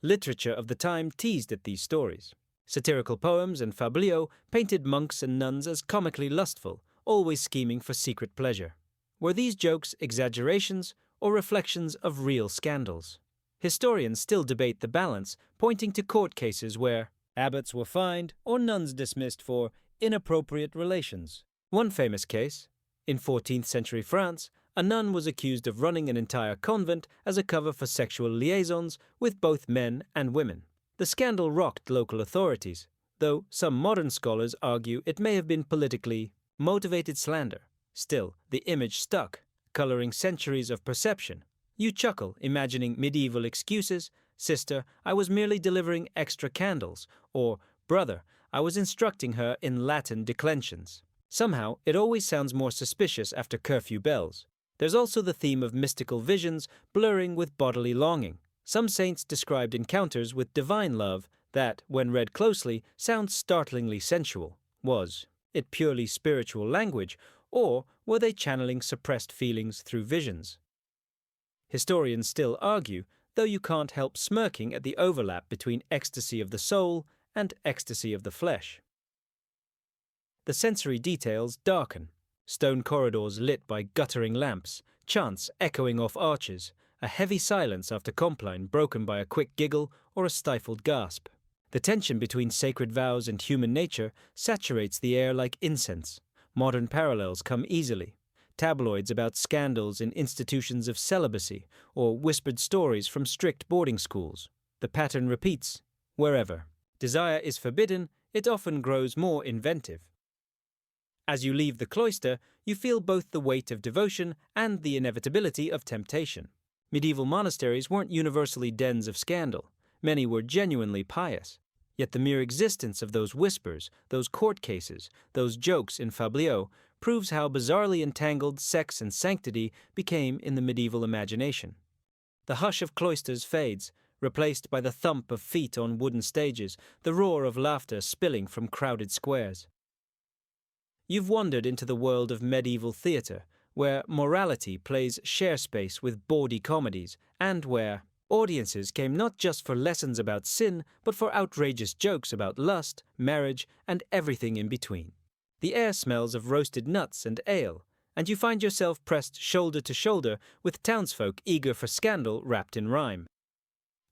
Literature of the time teased at these stories. Satirical poems and fabliaux painted monks and nuns as comically lustful, always scheming for secret pleasure. Were these jokes exaggerations or reflections of real scandals? Historians still debate the balance, pointing to court cases where abbots were fined or nuns dismissed for inappropriate relations. One famous case, in 14th century France, a nun was accused of running an entire convent as a cover for sexual liaisons with both men and women. The scandal rocked local authorities, though some modern scholars argue it may have been politically motivated slander. Still, the image stuck, coloring centuries of perception. You chuckle, imagining medieval excuses, "Sister, I was merely delivering extra candles," or "Brother, I was instructing her in Latin declensions." Somehow, it always sounds more suspicious after curfew bells. There's also the theme of mystical visions blurring with bodily longing. Some saints described encounters with divine love that, when read closely, sounds startlingly sensual. Was it purely spiritual language, or were they channeling suppressed feelings through visions? Historians still argue, though you can't help smirking at the overlap between ecstasy of the soul and ecstasy of the flesh. The sensory details darken. Stone corridors lit by guttering lamps, chants echoing off arches, a heavy silence after Compline broken by a quick giggle or a stifled gasp. The tension between sacred vows and human nature saturates the air like incense. Modern parallels come easily. Tabloids about scandals in institutions of celibacy, or whispered stories from strict boarding schools. The pattern repeats, wherever desire is forbidden, it often grows more inventive. As you leave the cloister, you feel both the weight of devotion and the inevitability of temptation. Medieval monasteries weren't universally dens of scandal. Many were genuinely pious. Yet the mere existence of those whispers, those court cases, those jokes in fabliaux, proves how bizarrely entangled sex and sanctity became in the medieval imagination. The hush of cloisters fades, replaced by the thump of feet on wooden stages, the roar of laughter spilling from crowded squares. You've wandered into the world of medieval theatre, where morality plays share space with bawdy comedies, and where audiences came not just for lessons about sin, but for outrageous jokes about lust, marriage, and everything in between. The air smells of roasted nuts and ale, and you find yourself pressed shoulder to shoulder with townsfolk eager for scandal wrapped in rhyme.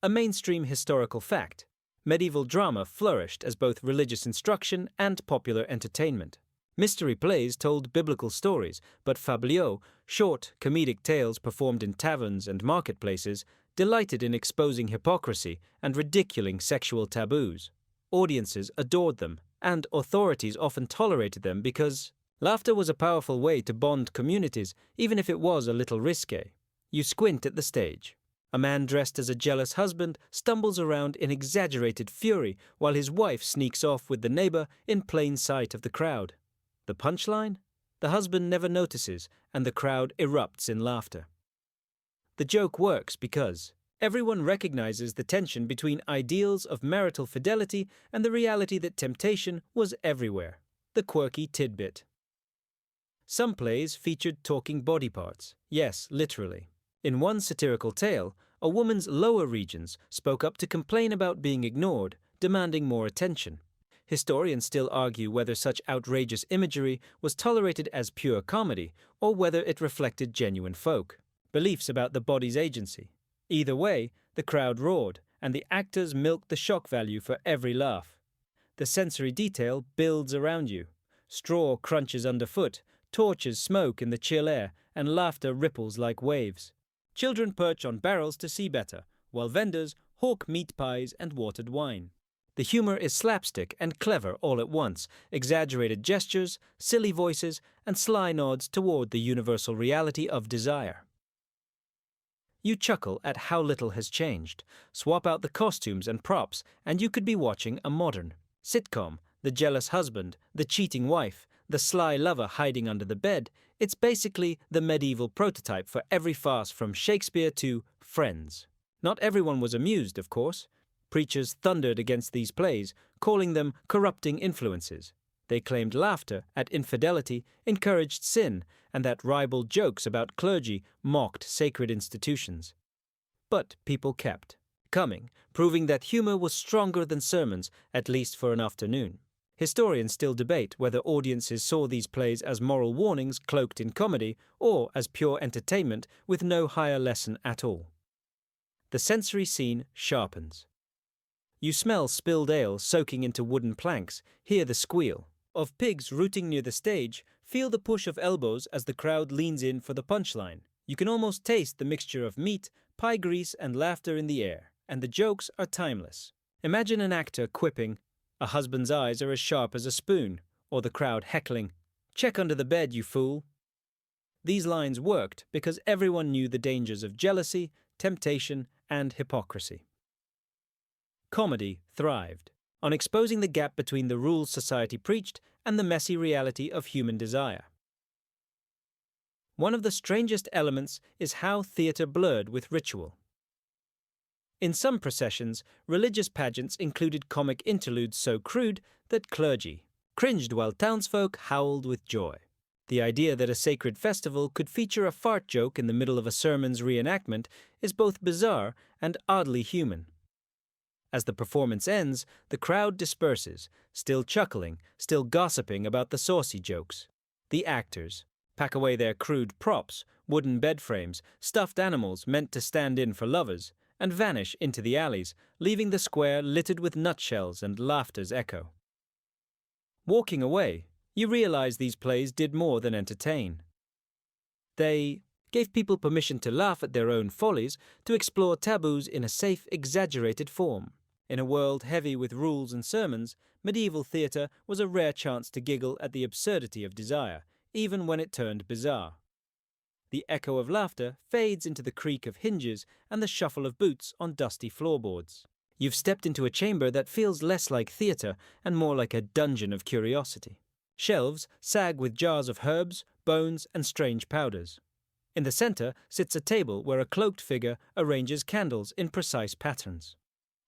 A mainstream historical fact, medieval drama flourished as both religious instruction and popular entertainment. Mystery plays told biblical stories, but fabliaux, short, comedic tales performed in taverns and marketplaces, delighted in exposing hypocrisy and ridiculing sexual taboos. Audiences adored them, and authorities often tolerated them because laughter was a powerful way to bond communities, even if it was a little risque. You squint at the stage. A man dressed as a jealous husband stumbles around in exaggerated fury while his wife sneaks off with the neighbor in plain sight of the crowd. The punchline? The husband never notices, and the crowd erupts in laughter. The joke works because everyone recognizes the tension between ideals of marital fidelity and the reality that temptation was everywhere. The quirky tidbit. Some plays featured talking body parts. Yes, literally. In one satirical tale, a woman's lower regions spoke up to complain about being ignored, demanding more attention. Historians still argue whether such outrageous imagery was tolerated as pure comedy or whether it reflected genuine folk beliefs about the body's agency. Either way, the crowd roared, and the actors milked the shock value for every laugh. The sensory detail builds around you. Straw crunches underfoot, torches smoke in the chill air, and laughter ripples like waves. Children perch on barrels to see better, while vendors hawk meat pies and watered wine. The humor is slapstick and clever all at once, exaggerated gestures, silly voices, and sly nods toward the universal reality of desire. You chuckle at how little has changed. Swap out the costumes and props, and you could be watching a modern sitcom. The jealous husband, the cheating wife, the sly lover hiding under the bed. It's basically the medieval prototype for every farce from Shakespeare to Friends. Not everyone was amused, of course. Preachers thundered against these plays, calling them corrupting influences. They claimed laughter at infidelity encouraged sin, and that ribald jokes about clergy mocked sacred institutions. But people kept coming, proving that humor was stronger than sermons, at least for an afternoon. Historians still debate whether audiences saw these plays as moral warnings cloaked in comedy or as pure entertainment with no higher lesson at all. The sensory scene sharpens. You smell spilled ale soaking into wooden planks, hear the squeal of pigs rooting near the stage, feel the push of elbows as the crowd leans in for the punchline. You can almost taste the mixture of meat, pie grease, and laughter in the air, and the jokes are timeless. Imagine an actor quipping, "A husband's eyes are as sharp as a spoon," or the crowd heckling, "Check under the bed, you fool." These lines worked because everyone knew the dangers of jealousy, temptation, and hypocrisy. Comedy thrived on exposing the gap between the rules society preached and the messy reality of human desire. One of the strangest elements is how theatre blurred with ritual. In some processions, religious pageants included comic interludes so crude that clergy cringed while townsfolk howled with joy. The idea that a sacred festival could feature a fart joke in the middle of a sermon's reenactment is both bizarre and oddly human. As the performance ends, the crowd disperses, still chuckling, still gossiping about the saucy jokes. The actors pack away their crude props, wooden bed frames, stuffed animals meant to stand in for lovers, and vanish into the alleys, leaving the square littered with nutshells and laughter's echo. Walking away, you realize these plays did more than entertain. They gave people permission to laugh at their own follies, to explore taboos in a safe, exaggerated form. In a world heavy with rules and sermons, medieval theatre was a rare chance to giggle at the absurdity of desire, even when it turned bizarre. The echo of laughter fades into the creak of hinges and the shuffle of boots on dusty floorboards. You've stepped into a chamber that feels less like theatre and more like a dungeon of curiosity. Shelves sag with jars of herbs, bones, and strange powders. In the center sits a table where a cloaked figure arranges candles in precise patterns.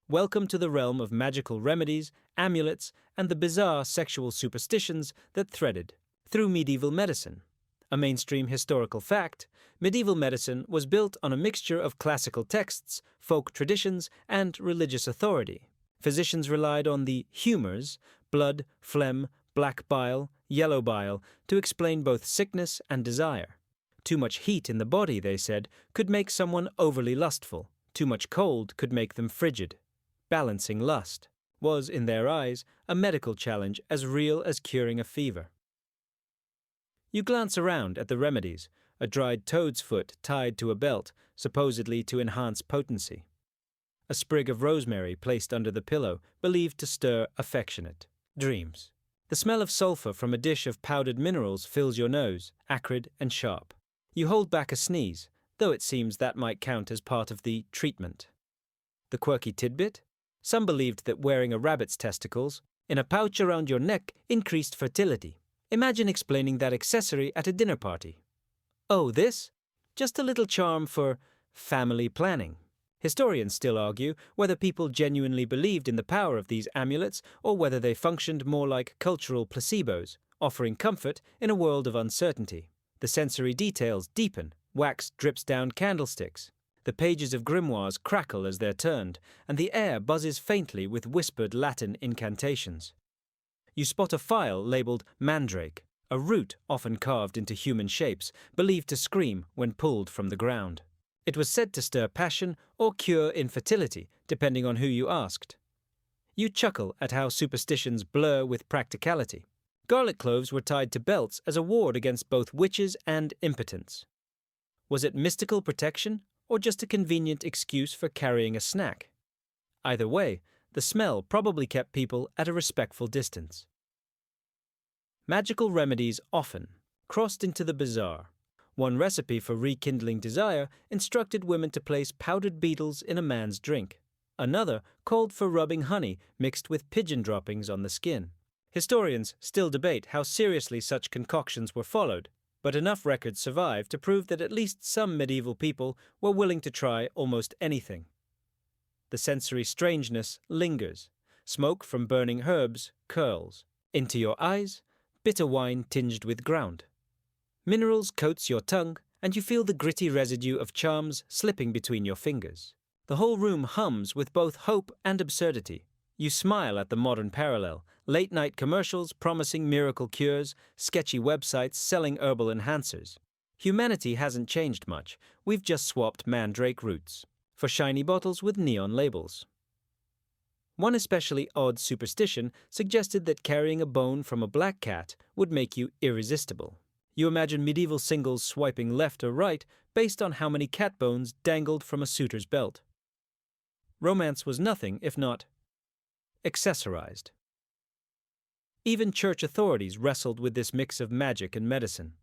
Welcome to the realm of magical remedies, amulets, and the bizarre sexual superstitions that threaded through medieval medicine. A mainstream historical fact, medieval medicine was built on a mixture of classical texts, folk traditions, and religious authority. Physicians relied on the humors, blood, phlegm, black bile, yellow bile, to explain both sickness and desire. Too much heat in the body, they said, could make someone overly lustful. Too much cold could make them frigid. Balancing lust was, in their eyes, a medical challenge as real as curing a fever. You glance around at the remedies, a dried toad's foot tied to a belt, supposedly to enhance potency. A sprig of rosemary placed under the pillow, believed to stir affectionate dreams. The smell of sulfur from a dish of powdered minerals fills your nose, acrid and sharp. You hold back a sneeze, though it seems that might count as part of the treatment. The quirky tidbit? Some believed that wearing a rabbit's testicles in a pouch around your neck increased fertility. Imagine explaining that accessory at a dinner party. Oh, this? Just a little charm for family planning. Historians still argue whether people genuinely believed in the power of these amulets or whether they functioned more like cultural placebos, offering comfort in a world of uncertainty. The sensory details deepen, wax drips down candlesticks. The pages of grimoires crackle as they're turned, and the air buzzes faintly with whispered Latin incantations. You spot a phial labeled mandrake, a root often carved into human shapes, believed to scream when pulled from the ground. It was said to stir passion or cure infertility, depending on who you asked. You chuckle at how superstitions blur with practicality. Garlic cloves were tied to belts as a ward against both witches and impotence. Was it mystical protection or just a convenient excuse for carrying a snack? Either way, the smell probably kept people at a respectful distance. Magical remedies often crossed into the bizarre. One recipe for rekindling desire instructed women to place powdered beetles in a man's drink. Another called for rubbing honey mixed with pigeon droppings on the skin. Historians still debate how seriously such concoctions were followed, but enough records survive to prove that at least some medieval people were willing to try almost anything. The sensory strangeness lingers. Smoke from burning herbs curls. Into your eyes, bitter wine tinged with ground. Minerals coats your tongue, and you feel the gritty residue of charms slipping between your fingers. The whole room hums with both hope and absurdity. You smile at the modern parallel, late-night commercials promising miracle cures, sketchy websites selling herbal enhancers. Humanity hasn't changed much. We've just swapped mandrake roots for shiny bottles with neon labels. One especially odd superstition suggested that carrying a bone from a black cat would make you irresistible. You imagine medieval singles swiping left or right based on how many cat bones dangled from a suitor's belt. Romance was nothing if not accessorized. Even church authorities wrestled with this mix of magic and medicine.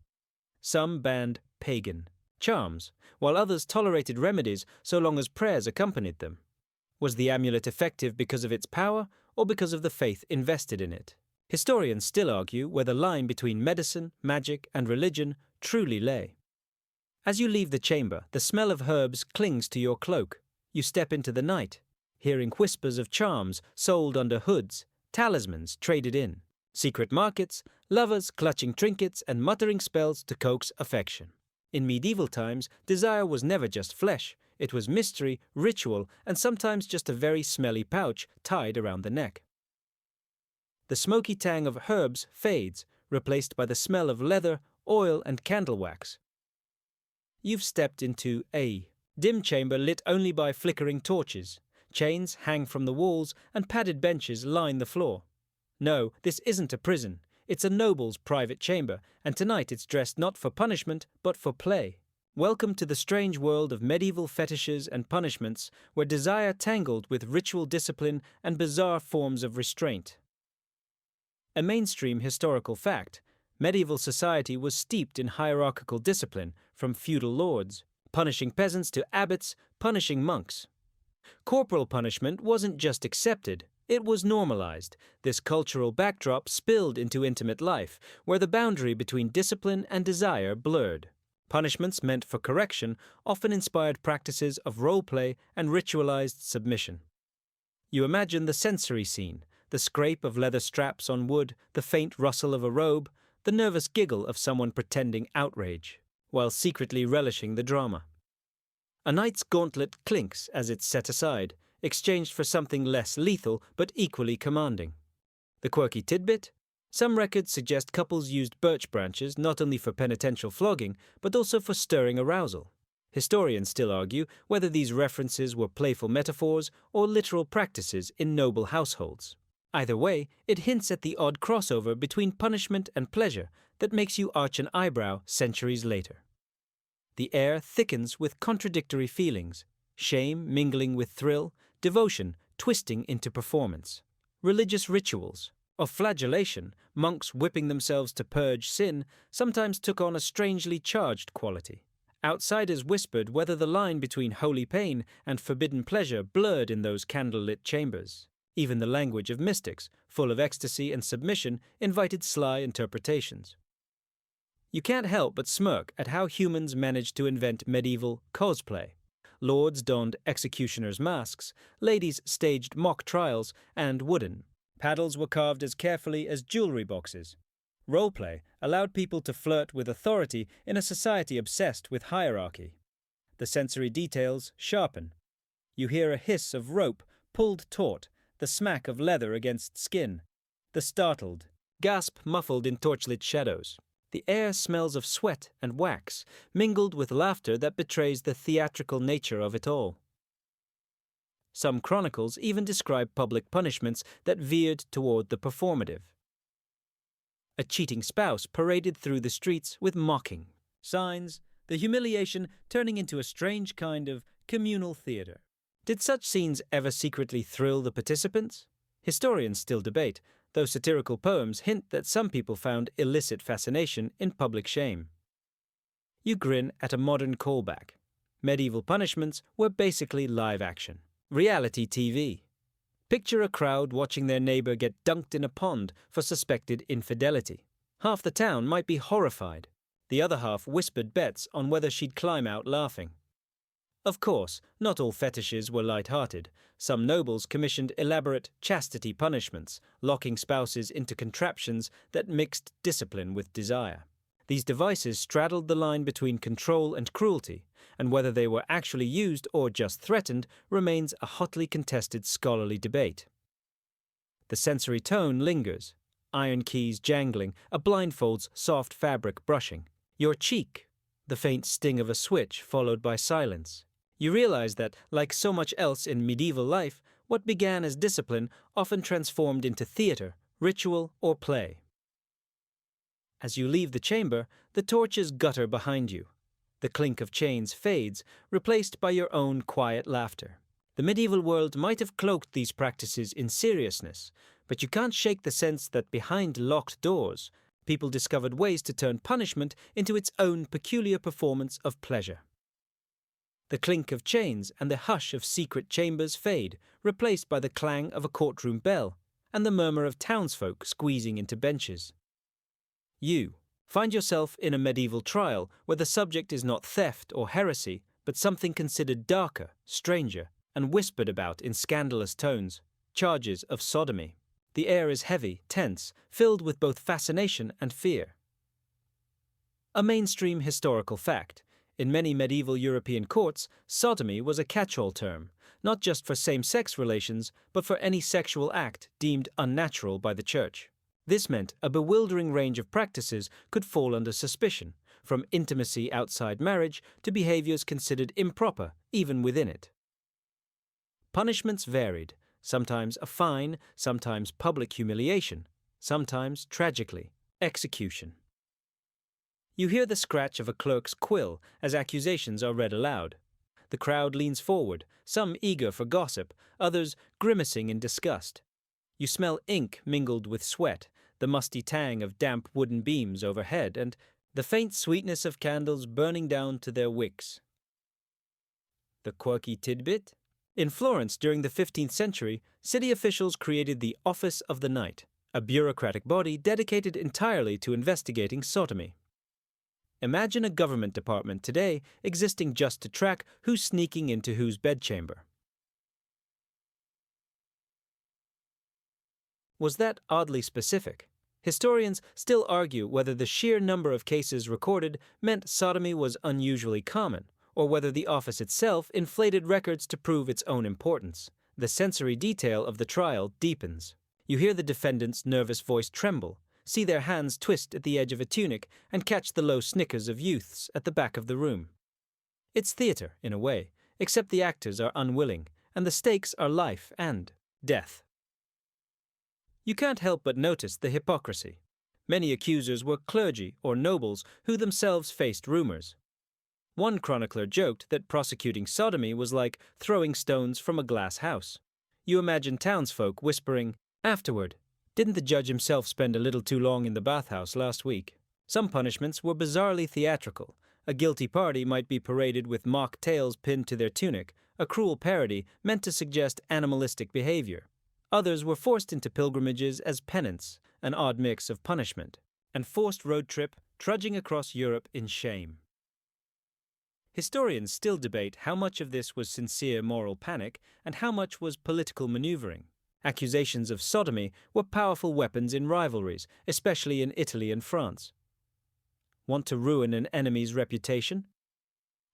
Some banned pagan charms, while others tolerated remedies so long as prayers accompanied them. Was the amulet effective because of its power or because of the faith invested in it? Historians still argue where the line between medicine, magic, and religion truly lay. As you leave the chamber, the smell of herbs clings to your cloak. You step into the night, hearing whispers of charms sold under hoods, talismans traded in, secret markets, lovers clutching trinkets and muttering spells to coax affection. In medieval times, desire was never just flesh. It was mystery, ritual, and sometimes just a very smelly pouch tied around the neck. The smoky tang of herbs fades, replaced by the smell of leather, oil, and candle wax. You've stepped into a dim chamber lit only by flickering torches. Chains hang from the walls, and padded benches line the floor. No, this isn't a prison. It's a noble's private chamber, and tonight it's dressed not for punishment, but for play. Welcome to the strange world of medieval fetishes and punishments, where desire tangled with ritual discipline and bizarre forms of restraint. A mainstream historical fact, medieval society was steeped in hierarchical discipline, from feudal lords, punishing peasants to abbots, punishing monks. Corporal punishment wasn't just accepted, it was normalized. This cultural backdrop spilled into intimate life, where the boundary between discipline and desire blurred. Punishments meant for correction often inspired practices of role-play and ritualized submission. You imagine the sensory scene, the scrape of leather straps on wood, the faint rustle of a robe, the nervous giggle of someone pretending outrage, while secretly relishing the drama. A knight's gauntlet clinks as it's set aside, exchanged for something less lethal but equally commanding. The quirky tidbit? Some records suggest couples used birch branches not only for penitential flogging, but also for stirring arousal. Historians still argue whether these references were playful metaphors or literal practices in noble households. Either way, it hints at the odd crossover between punishment and pleasure that makes you arch an eyebrow centuries later. The air thickens with contradictory feelings, shame mingling with thrill, devotion twisting into performance. Religious rituals, of flagellation, monks whipping themselves to purge sin, sometimes took on a strangely charged quality. Outsiders whispered whether the line between holy pain and forbidden pleasure blurred in those candlelit chambers. Even the language of mystics, full of ecstasy and submission, invited sly interpretations. You can't help but smirk at how humans managed to invent medieval cosplay. Lords donned executioners' masks, ladies staged mock trials, and wooden paddles were carved as carefully as jewelry boxes. Roleplay allowed people to flirt with authority in a society obsessed with hierarchy. The sensory details sharpen. You hear a hiss of rope pulled taut, the smack of leather against skin, the startled gasp muffled in torchlit shadows. The air smells of sweat and wax, mingled with laughter that betrays the theatrical nature of it all. Some chronicles even describe public punishments that veered toward the performative. A cheating spouse paraded through the streets with mocking signs, the humiliation turning into a strange kind of communal theater. Did such scenes ever secretly thrill the participants? Historians still debate, though satirical poems hint that some people found illicit fascination in public shame. You grin at a modern callback. Medieval punishments were basically live action. Reality TV. Picture a crowd watching their neighbor get dunked in a pond for suspected infidelity. Half the town might be horrified. The other half whispered bets on whether she'd climb out laughing. Of course, not all fetishes were light-hearted. Some nobles commissioned elaborate chastity punishments, locking spouses into contraptions that mixed discipline with desire. These devices straddled the line between control and cruelty, and whether they were actually used or just threatened remains a hotly contested scholarly debate. The sensory tone lingers, iron keys jangling, a blindfold's soft fabric brushing. Your cheek, the faint sting of a switch followed by silence. You realize that, like so much else in medieval life, what began as discipline often transformed into theater, ritual, or play. As you leave the chamber, the torches gutter behind you. The clink of chains fades, replaced by your own quiet laughter. The medieval world might have cloaked these practices in seriousness, but you can't shake the sense that behind locked doors, people discovered ways to turn punishment into its own peculiar performance of pleasure. The clink of chains and the hush of secret chambers fade, replaced by the clang of a courtroom bell and the murmur of townsfolk squeezing into benches. You find yourself in a medieval trial where the subject is not theft or heresy, but something considered darker, stranger, and whispered about in scandalous tones, charges of sodomy. The air is heavy, tense, filled with both fascination and fear. A mainstream historical fact. In many medieval European courts, sodomy was a catch-all term, not just for same-sex relations, but for any sexual act deemed unnatural by the Church. This meant a bewildering range of practices could fall under suspicion, from intimacy outside marriage to behaviors considered improper even within it. Punishments varied, sometimes a fine, sometimes public humiliation, sometimes, tragically, execution. You hear the scratch of a clerk's quill as accusations are read aloud. The crowd leans forward, some eager for gossip, others grimacing in disgust. You smell ink mingled with sweat, the musty tang of damp wooden beams overhead, and the faint sweetness of candles burning down to their wicks. The quirky tidbit? In Florence during the 15th century, city officials created the Office of the Night, a bureaucratic body dedicated entirely to investigating sodomy. Imagine a government department today existing just to track who's sneaking into whose bedchamber. Was that oddly specific? Historians still argue whether the sheer number of cases recorded meant sodomy was unusually common, or whether the office itself inflated records to prove its own importance. The sensory detail of the trial deepens. You hear the defendant's nervous voice tremble, see their hands twist at the edge of a tunic, and catch the low snickers of youths at the back of the room. It's theater, in a way, except the actors are unwilling, and the stakes are life and death. You can't help but notice the hypocrisy. Many accusers were clergy or nobles who themselves faced rumors. One chronicler joked that prosecuting sodomy was like throwing stones from a glass house. You imagine townsfolk whispering, "Afterward, didn't the judge himself spend a little too long in the bathhouse last week?" Some punishments were bizarrely theatrical. A guilty party might be paraded with mock tails pinned to their tunic, a cruel parody meant to suggest animalistic behavior. Others were forced into pilgrimages as penance, an odd mix of punishment, and forced road trip, trudging across Europe in shame. Historians still debate how much of this was sincere moral panic and how much was political maneuvering. Accusations of sodomy were powerful weapons in rivalries, especially in Italy and France. Want to ruin an enemy's reputation?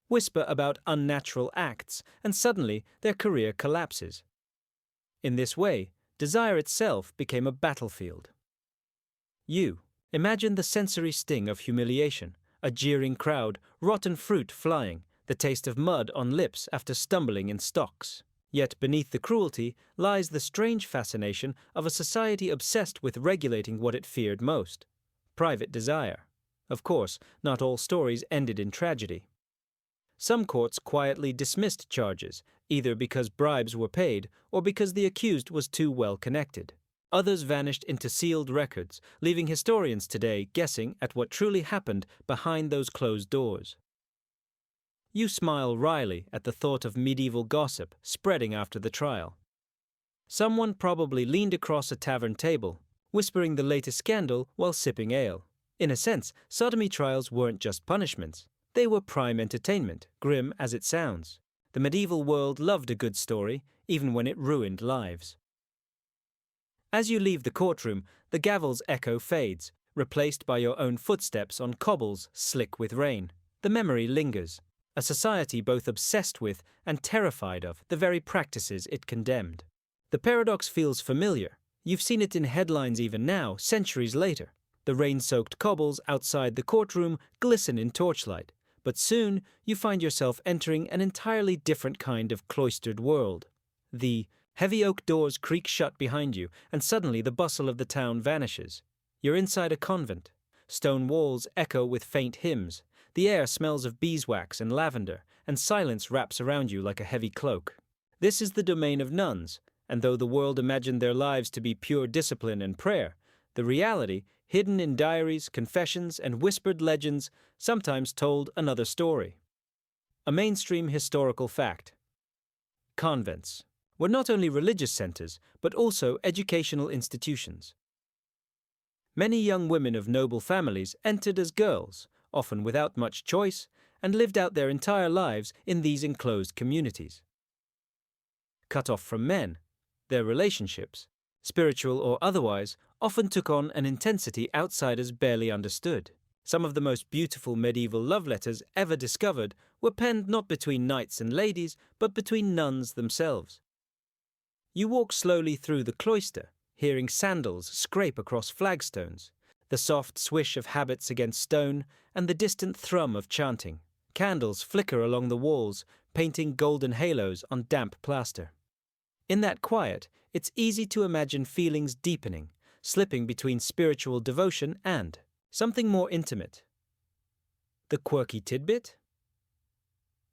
Whisper about unnatural acts, and suddenly their career collapses. In this way, desire itself became a battlefield. You imagine the sensory sting of humiliation, a jeering crowd, rotten fruit flying, the taste of mud on lips after stumbling in stocks. Yet beneath the cruelty lies the strange fascination of a society obsessed with regulating what it feared most: private desire. Of course, not all stories ended in tragedy. Some courts quietly dismissed charges, either because bribes were paid or because the accused was too well connected. Others vanished into sealed records, leaving historians today guessing at what truly happened behind those closed doors. You smile wryly at the thought of medieval gossip spreading after the trial. Someone probably leaned across a tavern table, whispering the latest scandal while sipping ale. In a sense, sodomy trials weren't just punishments. They were prime entertainment, grim as it sounds. The medieval world loved a good story, even when it ruined lives. As you leave the courtroom, the gavel's echo fades, replaced by your own footsteps on cobbles slick with rain. The memory lingers. A society both obsessed with and terrified of the very practices it condemned. The paradox feels familiar. You've seen it in headlines even now, centuries later. The rain-soaked cobbles outside the courtroom glisten in torchlight, but soon you find yourself entering an entirely different kind of cloistered world. The heavy oak doors creak shut behind you, and suddenly the bustle of the town vanishes. You're inside a convent. Stone walls echo with faint hymns. The air smells of beeswax and lavender, and silence wraps around you like a heavy cloak. This is the domain of nuns, and though the world imagined their lives to be pure discipline and prayer, the reality, hidden in diaries, confessions, and whispered legends, sometimes told another story. A mainstream historical fact. Convents were not only religious centers, but also educational institutions. Many young women of noble families entered as girls, often without much choice, and lived out their entire lives in these enclosed communities. Cut off from men, their relationships, spiritual or otherwise, often took on an intensity outsiders barely understood. Some of the most beautiful medieval love letters ever discovered were penned not between knights and ladies, but between nuns themselves. You walk slowly through the cloister, hearing sandals scrape across flagstones, the soft swish of habits against stone, and the distant thrum of chanting. Candles flicker along the walls, painting golden halos on damp plaster. In that quiet, it's easy to imagine feelings deepening, slipping between spiritual devotion and something more intimate. The quirky tidbit?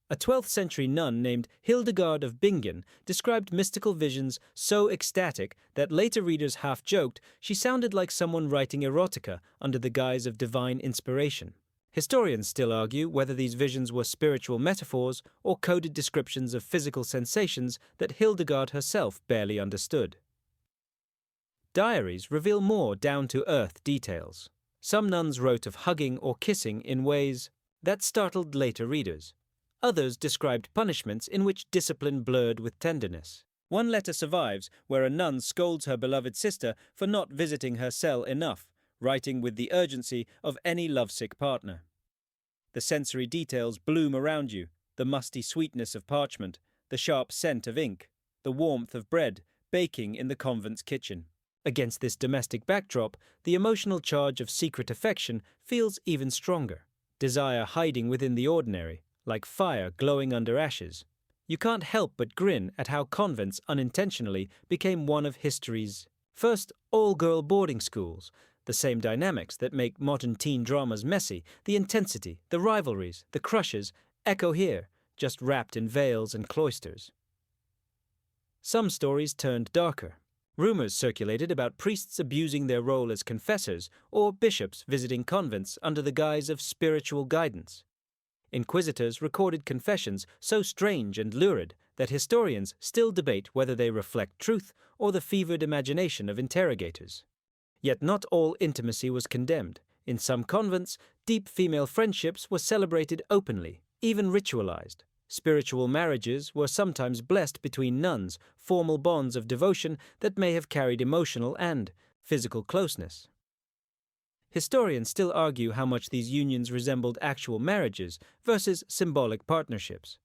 A 12th century nun named Hildegard of Bingen described mystical visions so ecstatic that later readers half joked she sounded like someone writing erotica under the guise of divine inspiration. Historians still argue whether these visions were spiritual metaphors or coded descriptions of physical sensations that Hildegard herself barely understood. Diaries reveal more down-to-earth details. Some nuns wrote of hugging or kissing in ways that startled later readers. Others described punishments in which discipline blurred with tenderness. One letter survives where a nun scolds her beloved sister for not visiting her cell enough, writing with the urgency of any lovesick partner. The sensory details bloom around you, the musty sweetness of parchment, the sharp scent of ink, the warmth of bread baking in the convent's kitchen. Against this domestic backdrop, the emotional charge of secret affection feels even stronger, desire hiding within the ordinary, like fire glowing under ashes. You can't help but grin at how convents unintentionally became one of history's first all-girl boarding schools, the same dynamics that make modern teen dramas messy, the intensity, the rivalries, the crushes, echo here, just wrapped in veils and cloisters. Some stories turned darker. Rumors circulated about priests abusing their role as confessors or bishops visiting convents under the guise of spiritual guidance. Inquisitors recorded confessions so strange and lurid that historians still debate whether they reflect truth or the fevered imagination of interrogators. Yet not all intimacy was condemned. In some convents, deep female friendships were celebrated openly, even ritualized. Spiritual marriages were sometimes blessed between nuns, formal bonds of devotion that may have carried emotional and physical closeness. Historians still argue how much these unions resembled actual marriages versus symbolic partnerships.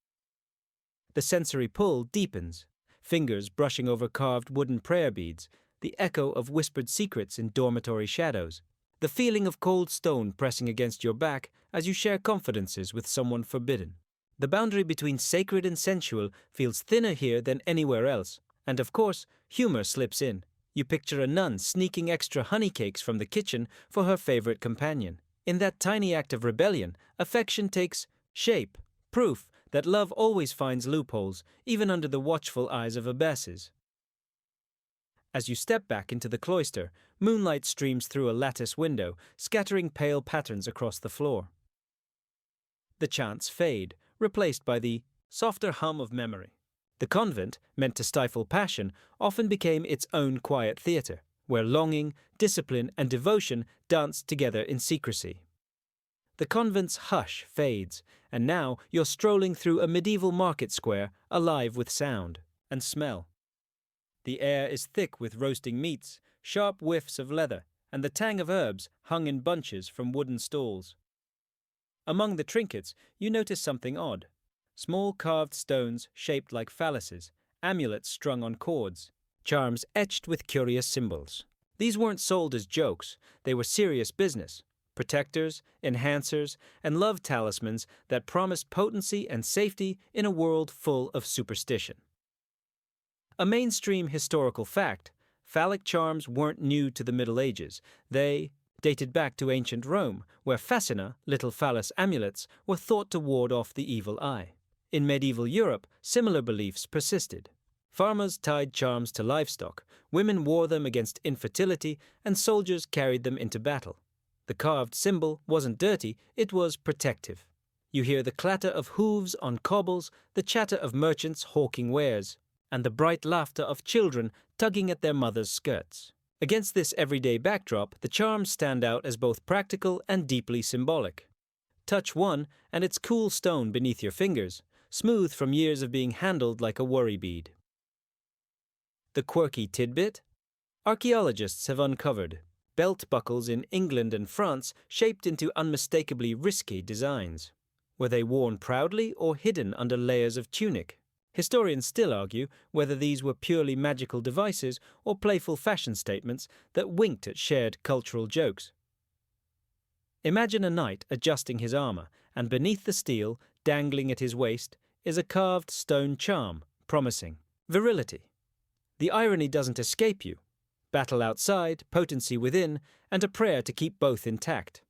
The sensory pull deepens, fingers brushing over carved wooden prayer beads, the echo of whispered secrets in dormitory shadows, the feeling of cold stone pressing against your back as you share confidences with someone forbidden. The boundary between sacred and sensual feels thinner here than anywhere else, and of course, humor slips in. You picture a nun sneaking extra honey cakes from the kitchen for her favorite companion. In that tiny act of rebellion, affection takes shape, proof that love always finds loopholes, even under the watchful eyes of abbesses. As you step back into the cloister, moonlight streams through a lattice window, scattering pale patterns across the floor. The chants fade, replaced by the softer hum of memory. The convent, meant to stifle passion, often became its own quiet theatre, where longing, discipline, and devotion danced together in secrecy. The convent's hush fades, and now you're strolling through a medieval market square alive with sound and smell. The air is thick with roasting meats, sharp whiffs of leather, and the tang of herbs hung in bunches from wooden stalls. Among the trinkets, you notice something odd. Small carved stones shaped like phalluses, amulets strung on cords, charms etched with curious symbols. These weren't sold as jokes, they were serious business. Protectors, enhancers, and love talismans that promised potency and safety in a world full of superstition. A mainstream historical fact, phallic charms weren't new to the Middle Ages. They dated back to ancient Rome, where fascina, little phallus amulets, were thought to ward off the evil eye. In medieval Europe, similar beliefs persisted. Farmers tied charms to livestock, women wore them against infertility, and soldiers carried them into battle. The carved symbol wasn't dirty, it was protective. You hear the clatter of hooves on cobbles, the chatter of merchants hawking wares, and the bright laughter of children tugging at their mothers' skirts. Against this everyday backdrop, the charms stand out as both practical and deeply symbolic. Touch one, and it's cool stone beneath your fingers, smooth from years of being handled like a worry bead. The quirky tidbit? Archaeologists have uncovered belt buckles in England and France shaped into unmistakably risky designs. Were they worn proudly or hidden under layers of tunic? Historians still argue whether these were purely magical devices or playful fashion statements that winked at shared cultural jokes. Imagine a knight adjusting his armor, and beneath the steel, dangling at his waist, is a carved stone charm promising virility. The irony doesn't escape you. Battle outside, potency within, and a prayer to keep both intact.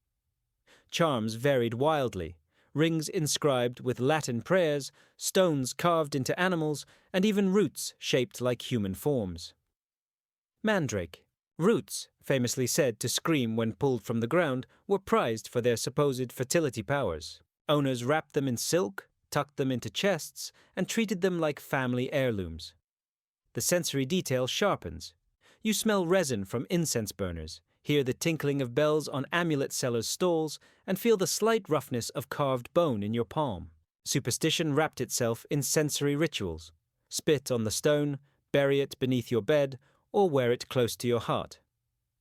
Charms varied wildly. Rings inscribed with Latin prayers, stones carved into animals, and even roots shaped like human forms. Mandrake. Roots, famously said to scream when pulled from the ground, were prized for their supposed fertility powers. Owners wrapped them in silk, tucked them into chests, and treated them like family heirlooms. The sensory detail sharpens. You smell resin from incense burners, hear the tinkling of bells on amulet sellers' stalls, and feel the slight roughness of carved bone in your palm. Superstition wrapped itself in sensory rituals. Spit on the stone, bury it beneath your bed, or wear it close to your heart.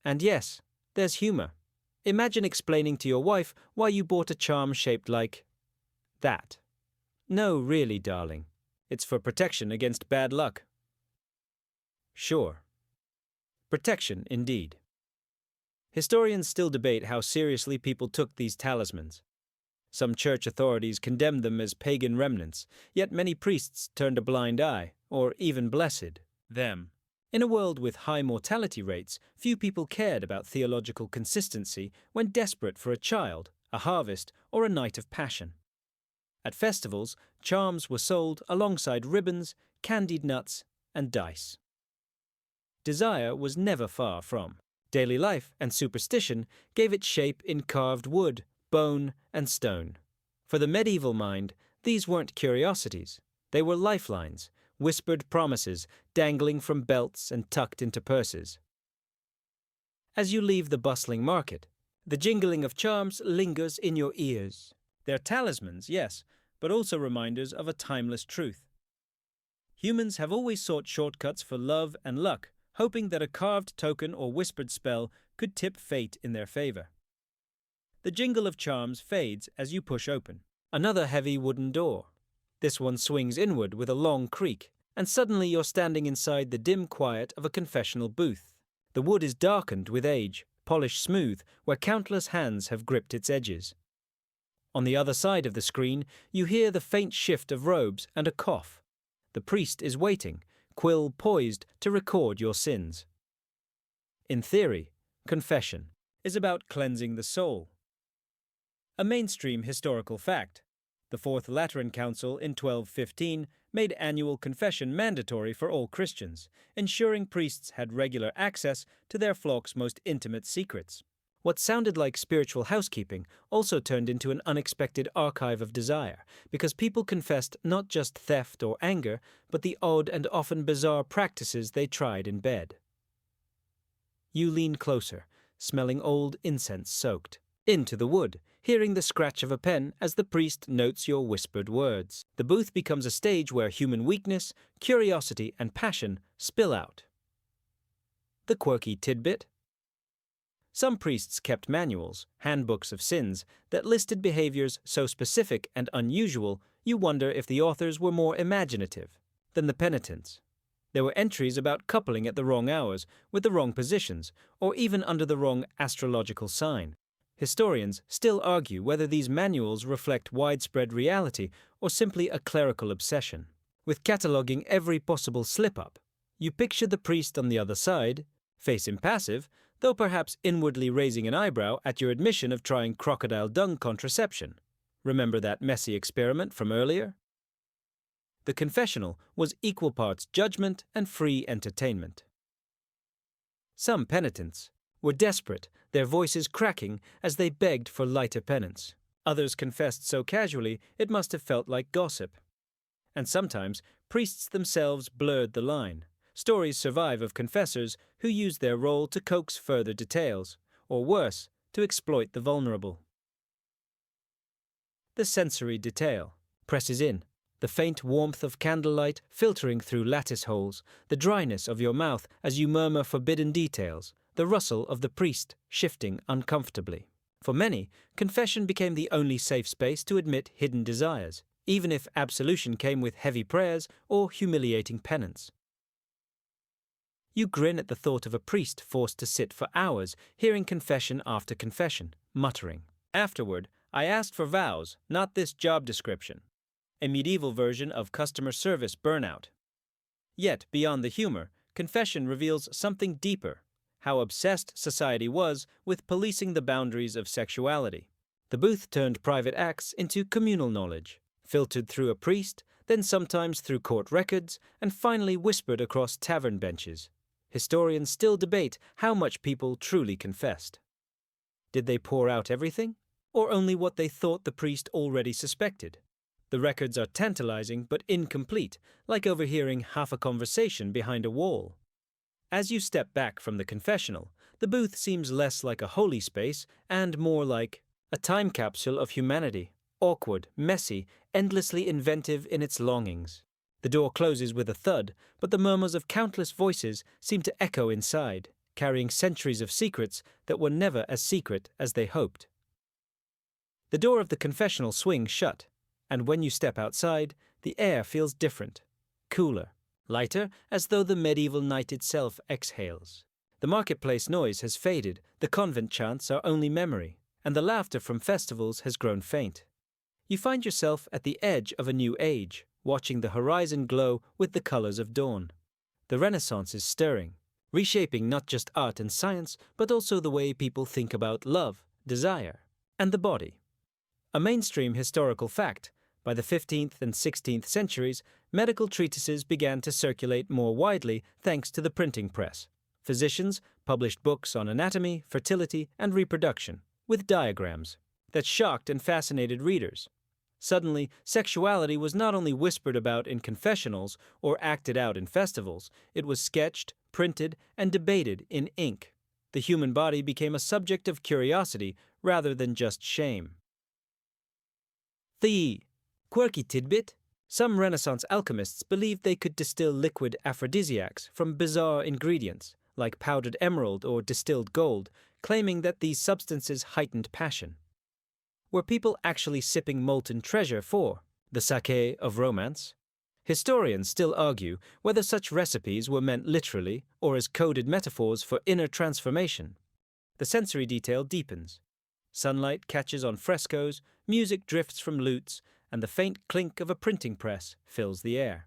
And yes, there's humor. Imagine explaining to your wife why you bought a charm shaped like that. No, really, darling. It's for protection against bad luck. Sure. Protection, indeed. Historians still debate how seriously people took these talismans. Some church authorities condemned them as pagan remnants, yet many priests turned a blind eye, or even blessed them. In a world with high mortality rates, few people cared about theological consistency when desperate for a child, a harvest, or a night of passion. At festivals, charms were sold alongside ribbons, candied nuts, and dice. Desire was never far from. Daily life and superstition gave it shape in carved wood, bone, and stone. For the medieval mind, these weren't curiosities. They were lifelines, whispered promises dangling from belts and tucked into purses. As you leave the bustling market, the jingling of charms lingers in your ears. They're talismans, yes, but also reminders of a timeless truth. Humans have always sought shortcuts for love and luck, hoping that a carved token or whispered spell could tip fate in their favor. The jingle of charms fades as you push open. Another heavy wooden door. This one swings inward with a long creak, and suddenly you're standing inside the dim quiet of a confessional booth. The wood is darkened with age, polished smooth, where countless hands have gripped its edges. On the other side of the screen, you hear the faint shift of robes and a cough. The priest is waiting, quill poised to record your sins. In theory, confession is about cleansing the soul. A mainstream historical fact. The Fourth Lateran Council in 1215 made annual confession mandatory for all Christians, ensuring priests had regular access to their flock's most intimate secrets. What sounded like spiritual housekeeping also turned into an unexpected archive of desire, because people confessed not just theft or anger, but the odd and often bizarre practices they tried in bed. You lean closer, smelling old incense-soaked, into the wood, hearing the scratch of a pen as the priest notes your whispered words. The booth becomes a stage where human weakness, curiosity, and passion spill out. The quirky tidbit. Some priests kept manuals, handbooks of sins, that listed behaviors so specific and unusual you wonder if the authors were more imaginative than the penitents. There were entries about coupling at the wrong hours, with the wrong positions, or even under the wrong astrological sign. Historians still argue whether these manuals reflect widespread reality or simply a clerical obsession. With cataloguing every possible slip-up, you picture the priest on the other side, face impassive, though perhaps inwardly raising an eyebrow at your admission of trying crocodile dung contraception. Remember that messy experiment from earlier? The confessional was equal parts judgment and free entertainment. Some penitents were desperate, their voices cracking as they begged for lighter penance. Others confessed so casually it must have felt like gossip. And sometimes priests themselves blurred the line. Stories survive of confessors who used their role to coax further details, or worse, to exploit the vulnerable. The sensory detail presses in. The faint warmth of candlelight filtering through lattice holes, the dryness of your mouth as you murmur forbidden details, the rustle of the priest shifting uncomfortably. For many, confession became the only safe space to admit hidden desires, even if absolution came with heavy prayers or humiliating penance. You grin at the thought of a priest forced to sit for hours, hearing confession after confession, muttering. Afterward, I asked for vows, not this job description. A medieval version of customer service burnout. Yet, beyond the humor, confession reveals something deeper, how obsessed society was with policing the boundaries of sexuality. The booth turned private acts into communal knowledge, filtered through a priest, then sometimes through court records, and finally whispered across tavern benches. Historians still debate how much people truly confessed. Did they pour out everything, or only what they thought the priest already suspected? The records are tantalizing but incomplete, like overhearing half a conversation behind a wall. As you step back from the confessional, the booth seems less like a holy space and more like a time capsule of humanity, awkward, messy, endlessly inventive in its longings. The door closes with a thud, but the murmurs of countless voices seem to echo inside, carrying centuries of secrets that were never as secret as they hoped. The door of the confessional swings shut, and when you step outside, the air feels different, cooler, lighter, as though the medieval night itself exhales. The marketplace noise has faded, the convent chants are only memory, and the laughter from festivals has grown faint. You find yourself at the edge of a new age, watching the horizon glow with the colors of dawn. The Renaissance is stirring, reshaping not just art and science, but also the way people think about love, desire, and the body. A mainstream historical fact, by the 15th and 16th centuries, medical treatises began to circulate more widely thanks to the printing press. Physicians published books on anatomy, fertility, and reproduction, with diagrams that shocked and fascinated readers. Suddenly, sexuality was not only whispered about in confessionals or acted out in festivals, it was sketched, printed, and debated in ink. The human body became a subject of curiosity rather than just shame. The quirky tidbit: some Renaissance alchemists believed they could distill liquid aphrodisiacs from bizarre ingredients, like powdered emerald or distilled gold, claiming that these substances heightened passion. Were people actually sipping molten treasure for the sake of romance? Historians still argue whether such recipes were meant literally or as coded metaphors for inner transformation. The sensory detail deepens. Sunlight catches on frescoes, music drifts from lutes, and the faint clink of a printing press fills the air.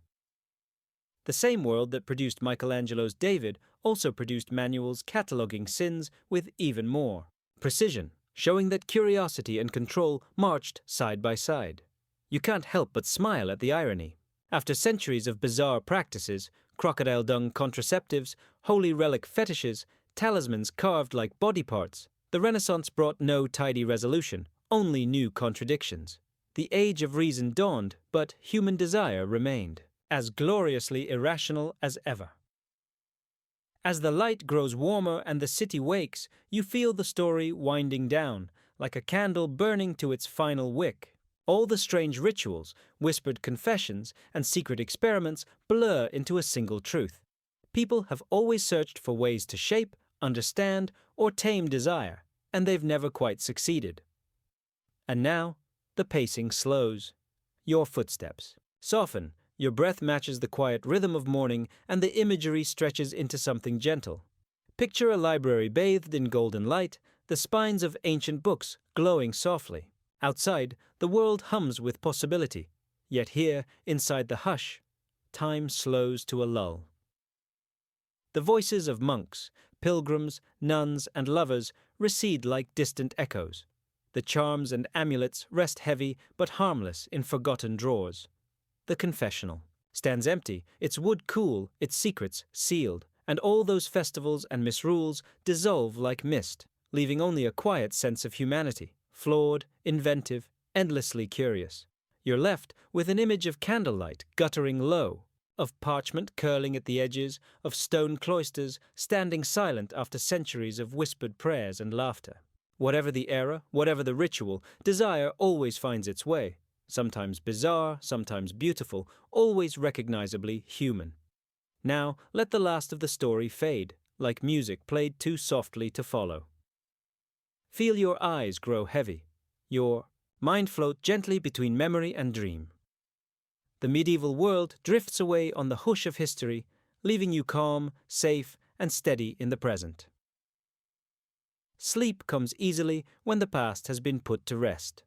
The same world that produced Michelangelo's David also produced manuals cataloguing sins with even more precision, showing that curiosity and control marched side by side. You can't help but smile at the irony. After centuries of bizarre practices, crocodile dung contraceptives, holy relic fetishes, talismans carved like body parts, the Renaissance brought no tidy resolution, only new contradictions. The age of reason dawned, but human desire remained, as gloriously irrational as ever. As the light grows warmer and the city wakes, you feel the story winding down, like a candle burning to its final wick. All the strange rituals, whispered confessions, and secret experiments blur into a single truth. People have always searched for ways to shape, understand, or tame desire, and they've never quite succeeded. And now, the pacing slows. Your footsteps soften, your breath matches the quiet rhythm of morning, and the imagery stretches into something gentle. Picture a library bathed in golden light, the spines of ancient books glowing softly. Outside, the world hums with possibility, yet here, inside the hush, time slows to a lull. The voices of monks, pilgrims, nuns, and lovers recede like distant echoes. The charms and amulets rest heavy but harmless in forgotten drawers. The confessional stands empty, its wood cool, its secrets sealed, and all those festivals and misrules dissolve like mist, leaving only a quiet sense of humanity, flawed, inventive, endlessly curious. You're left with an image of candlelight guttering low, of parchment curling at the edges, of stone cloisters standing silent after centuries of whispered prayers and laughter. Whatever the era, whatever the ritual, desire always finds its way, sometimes bizarre, sometimes beautiful, always recognizably human. Now, let the last of the story fade, like music played too softly to follow. Feel your eyes grow heavy, your mind float gently between memory and dream. The medieval world drifts away on the hush of history, leaving you calm, safe, and steady in the present. Sleep comes easily when the past has been put to rest.